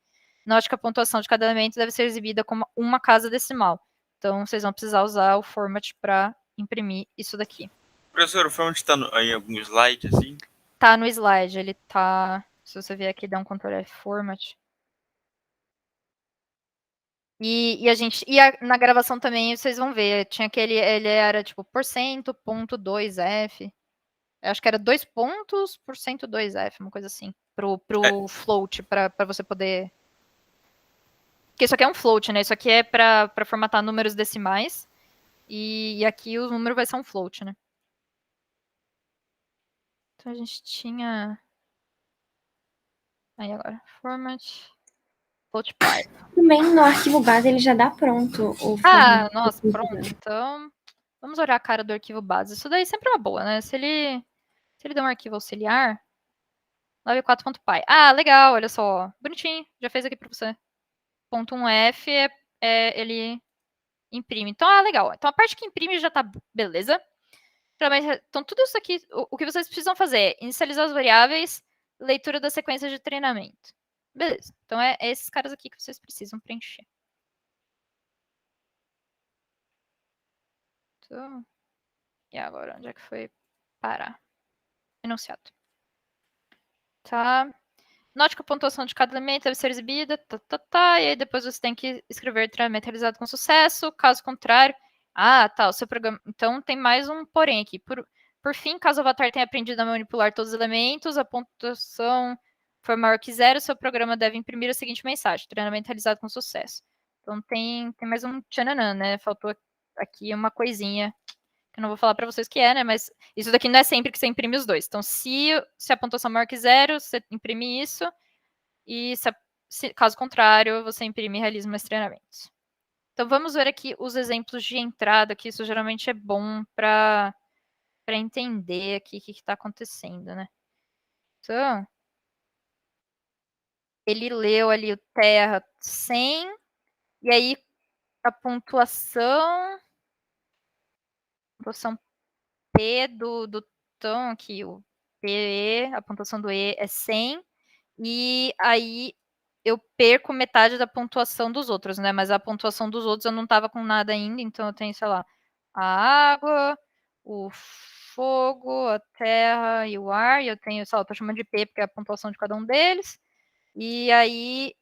Note que a pontuação de cada elemento deve ser exibida como uma casa decimal. Então, vocês vão precisar usar o format para imprimir isso daqui. Professor, o format está em algum slide, assim? Tá no slide, ele tá... Se você vier aqui, dá um Ctrl F format. Na gravação também, vocês vão ver, tinha aquele, ele era tipo %, ponto 2F. Eu acho que era 2 pontos, % 2F, uma coisa assim. Pro float, para você poder... Porque isso aqui é um float, né? Isso aqui é para formatar números decimais. E aqui o número vai ser um float, né? Então a gente tinha... Aí agora, format, float Python. Também no arquivo base ele já dá pronto o formato. Nossa, pronto. Então, vamos olhar a cara do arquivo base. Isso daí sempre é uma boa, né? Se ele der um arquivo auxiliar, 94.py. Legal, olha só. Bonitinho, já fez aqui pra você. .1f ele imprime. Então, legal. Então, a parte que imprime já tá beleza. Então, tudo isso aqui, o que vocês precisam fazer é inicializar as variáveis, leitura da sequência de treinamento. Beleza. Então, é esses caras aqui que vocês precisam preencher. Então, e agora, onde é que foi parar? Enunciado. Tá. Note que a pontuação de cada elemento deve ser exibida, e aí depois você tem que escrever treinamento realizado com sucesso, caso contrário... o seu programa... Então, tem mais um porém aqui. Por fim, caso o avatar tenha aprendido a manipular todos os elementos, a pontuação for maior que 0, seu programa deve imprimir a seguinte mensagem: treinamento realizado com sucesso. Então, tem mais um tchananã, né? Faltou aqui uma coisinha que eu não vou falar para vocês o que é, né? Mas isso daqui não é sempre que você imprime os dois. Então, se a pontuação é maior que 0, você imprime isso. E caso contrário, você imprime e realiza mais treinamentos. Então, vamos ver aqui os exemplos de entrada, que isso geralmente é bom para entender aqui o que está acontecendo, né? Então, ele leu ali o terra 100, e aí a pontuação P do tom aqui, o PE, a pontuação do E é 100, e aí eu perco metade da pontuação dos outros, né? Mas a pontuação dos outros eu não tava com nada ainda, então eu tenho, sei lá, a água, o fogo, a terra e o ar, e eu tenho, sei lá, eu tô chamando de P porque é a pontuação de cada um deles, e aí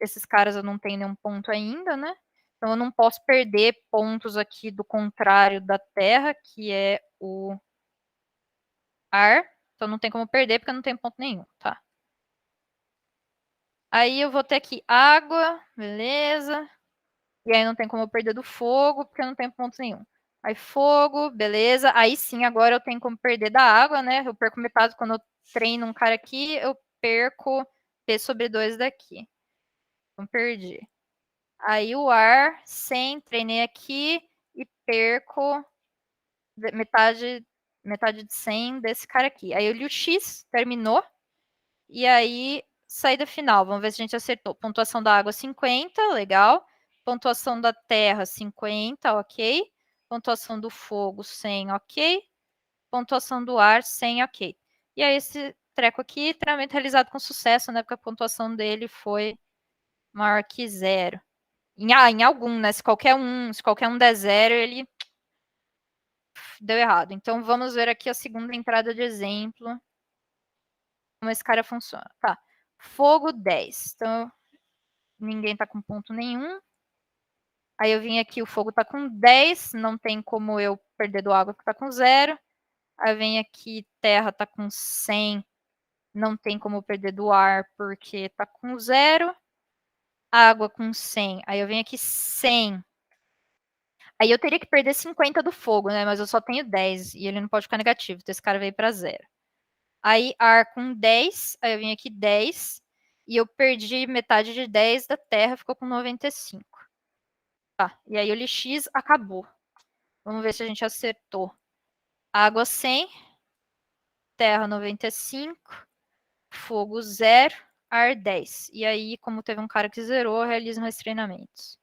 esses caras eu não tenho nenhum ponto ainda, né? Então eu não posso perder pontos aqui do contrário da terra, que é o ar, então não tem como perder porque eu não tenho ponto nenhum, tá? Aí eu vou ter aqui água, beleza. E aí não tem como eu perder do fogo, porque eu não tenho ponto nenhum. Aí fogo, beleza. Aí sim, agora eu tenho como perder da água, né? Eu perco metade quando eu treino um cara aqui, eu perco P sobre 2 daqui. Então perdi. Aí o ar, 100, treinei aqui e perco metade de 100 desse cara aqui. Aí eu li o X, terminou. E aí, saída final. Vamos ver se a gente acertou. Pontuação da água, 50, legal. Pontuação da terra, 50, ok. Pontuação do fogo, 100, ok. Pontuação do ar, 100, ok. E aí, esse treco aqui, treinamento realizado com sucesso, né? Porque a pontuação dele foi maior que 0. Em algum, né? Se qualquer um der 0, ele deu errado. Então, vamos ver aqui a segunda entrada de exemplo. Como esse cara funciona. Tá. Fogo 10. Então, ninguém tá com ponto nenhum. Aí eu vim aqui, o fogo tá com 10. Não tem como eu perder do água que tá com 0. Aí eu venho aqui, terra tá com 100. Não tem como eu perder do ar porque tá com 0. Água com 100. Aí eu venho aqui 100. Aí eu teria que perder 50 do fogo, né? Mas eu só tenho 10 e ele não pode ficar negativo. Então esse cara veio para 0. Aí ar com 10. Aí eu vim aqui 10. E eu perdi metade de 10 da terra, ficou com 95. Tá, e aí o LX acabou. Vamos ver se a gente acertou. Água 100. Terra 95. Fogo 0. Ar 10. E aí, como teve um cara que zerou, eu realizo mais treinamentos.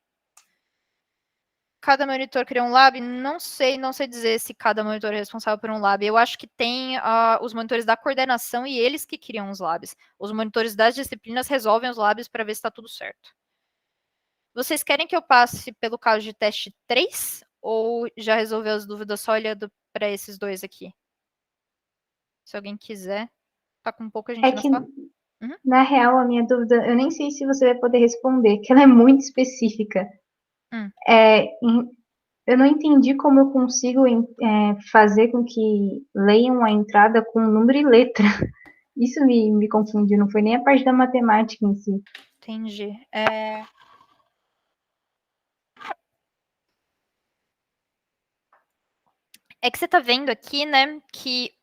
Cada monitor cria um lab? Não sei dizer se cada monitor é responsável por um lab. Eu acho que tem os monitores da coordenação e eles que criam os labs. Os monitores das disciplinas resolvem os labs para ver se está tudo certo. Vocês querem que eu passe pelo caso de teste 3? Ou já resolveu as dúvidas só olhando para esses dois aqui? Se alguém quiser. Tá com pouca gente na sala. Na real, a minha dúvida, eu nem sei se você vai poder responder, que ela é muito específica. Eu não entendi como eu consigo fazer com que leiam a entrada com número e letra. Isso me confundiu, não foi nem a parte da matemática em si. Entendi. É que você tá vendo aqui, né, que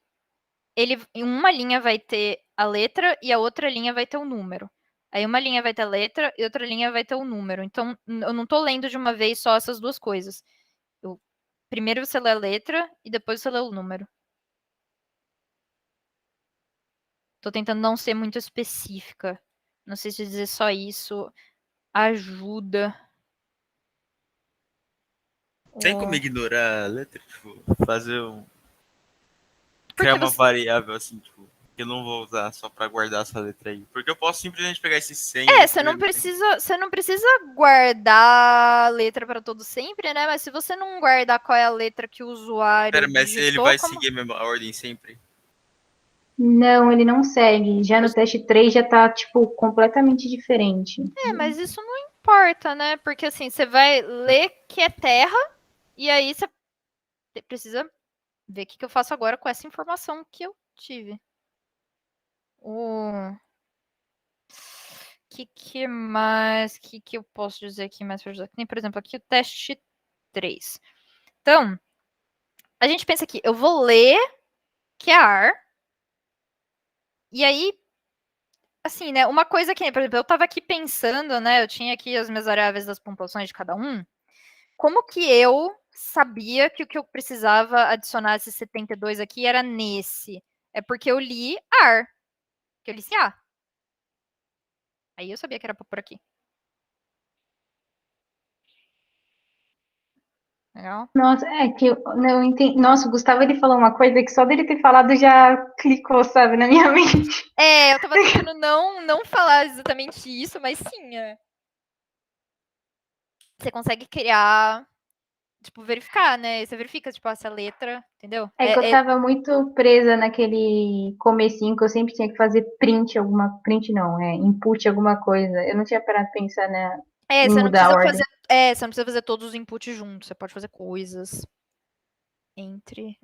ele, em uma linha vai ter a letra e a outra linha vai ter o número. Aí uma linha vai ter a letra e outra linha vai ter o número. Então, eu não tô lendo de uma vez só essas duas coisas. Primeiro você lê a letra e depois você lê o número. Tô tentando não ser muito específica. Não sei se dizer só isso ajuda. Tem como ignorar a letra? Tipo, fazer um... Criar uma variável assim, tipo, que eu não vou usar só pra guardar essa letra aí. Porque eu posso simplesmente pegar esse 100... você não precisa guardar a letra para todo sempre, né? Mas se você não guardar qual é a letra que o usuário Pera, mas digitou, ele vai seguir a mesma ordem sempre? Não, ele não segue. Já no teste 3 já tá, tipo, completamente diferente. Mas isso não importa, né? Porque assim, você vai ler que é terra, e aí você precisa ver o que eu faço agora com essa informação que eu tive. Que mais? Que eu posso dizer aqui mais para ajudar? Nem, por exemplo, aqui o teste 3. Então, a gente pensa aqui, eu vou ler que é ar. E aí, assim, né? Uma coisa que, por exemplo, eu estava aqui pensando, né? Eu tinha aqui as minhas variáveis das pontuações de cada um. Como que eu sabia que o que eu precisava adicionar esse 72 aqui era nesse? É porque eu li ar. Que eu li A. Aí eu sabia que era por aqui. Legal? Nossa, é que eu não entendi. Nossa, o Gustavo ele falou uma coisa que só dele ter falado já clicou, sabe, na minha mente. Eu tava tentando não falar exatamente isso, mas sim. Você consegue criar, tipo, verificar, né? Você verifica, tipo, essa letra, entendeu? É que eu tava muito presa naquele comecinho que eu sempre tinha que fazer print input alguma coisa. Eu não tinha parado de pensar em você não mudar a precisa ordem. fazer. Você não precisa fazer todos os inputs juntos. Você pode fazer coisas entre.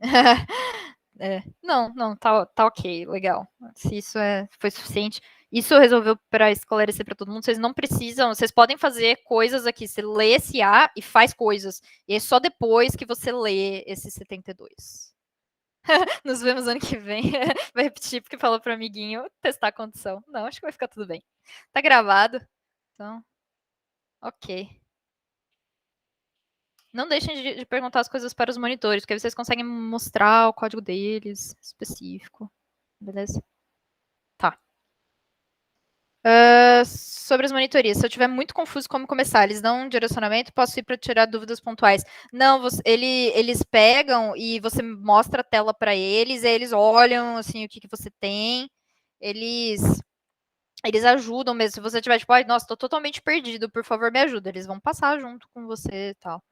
Não, tá ok, legal. Se isso foi suficiente. Isso resolveu para esclarecer para todo mundo. Vocês não precisam, vocês podem fazer coisas aqui. Você lê esse A e faz coisas. E é só depois que você lê esse 72. Nos vemos ano que vem. Vai repetir porque falou pro amiguinho testar a condição. Não, acho que vai ficar tudo bem. Tá gravado. Então, ok. Não deixem de perguntar as coisas para os monitores, porque aí vocês conseguem mostrar o código deles específico. Beleza? Tá. Sobre as monitorias, se eu tiver muito confuso como começar, eles dão um direcionamento, posso ir para tirar dúvidas pontuais. Não, eles pegam e você mostra a tela para eles, aí eles olham assim o que você tem, eles ajudam mesmo. Se você tiver tipo, nossa, estou totalmente perdido, por favor, me ajuda. Eles vão passar junto com você e tal.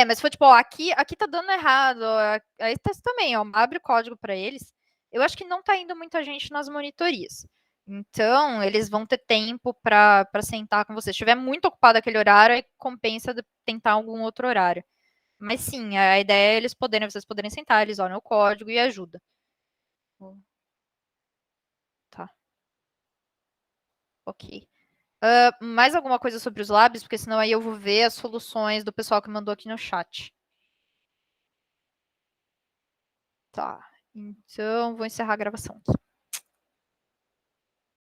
Mas se for tipo, aqui tá dando errado, aí tá também, ó, abre o código para eles. Eu acho que não tá indo muita gente nas monitorias. Então, eles vão ter tempo para sentar com você. Se estiver muito ocupado aquele horário, aí compensa tentar algum outro horário. Mas sim, a ideia é vocês poderem sentar, eles olham o código e ajudam. Tá. Ok. Mais alguma coisa sobre os labs? Porque senão aí eu vou ver as soluções do pessoal que mandou aqui no chat. Tá. Então, vou encerrar a gravação aqui.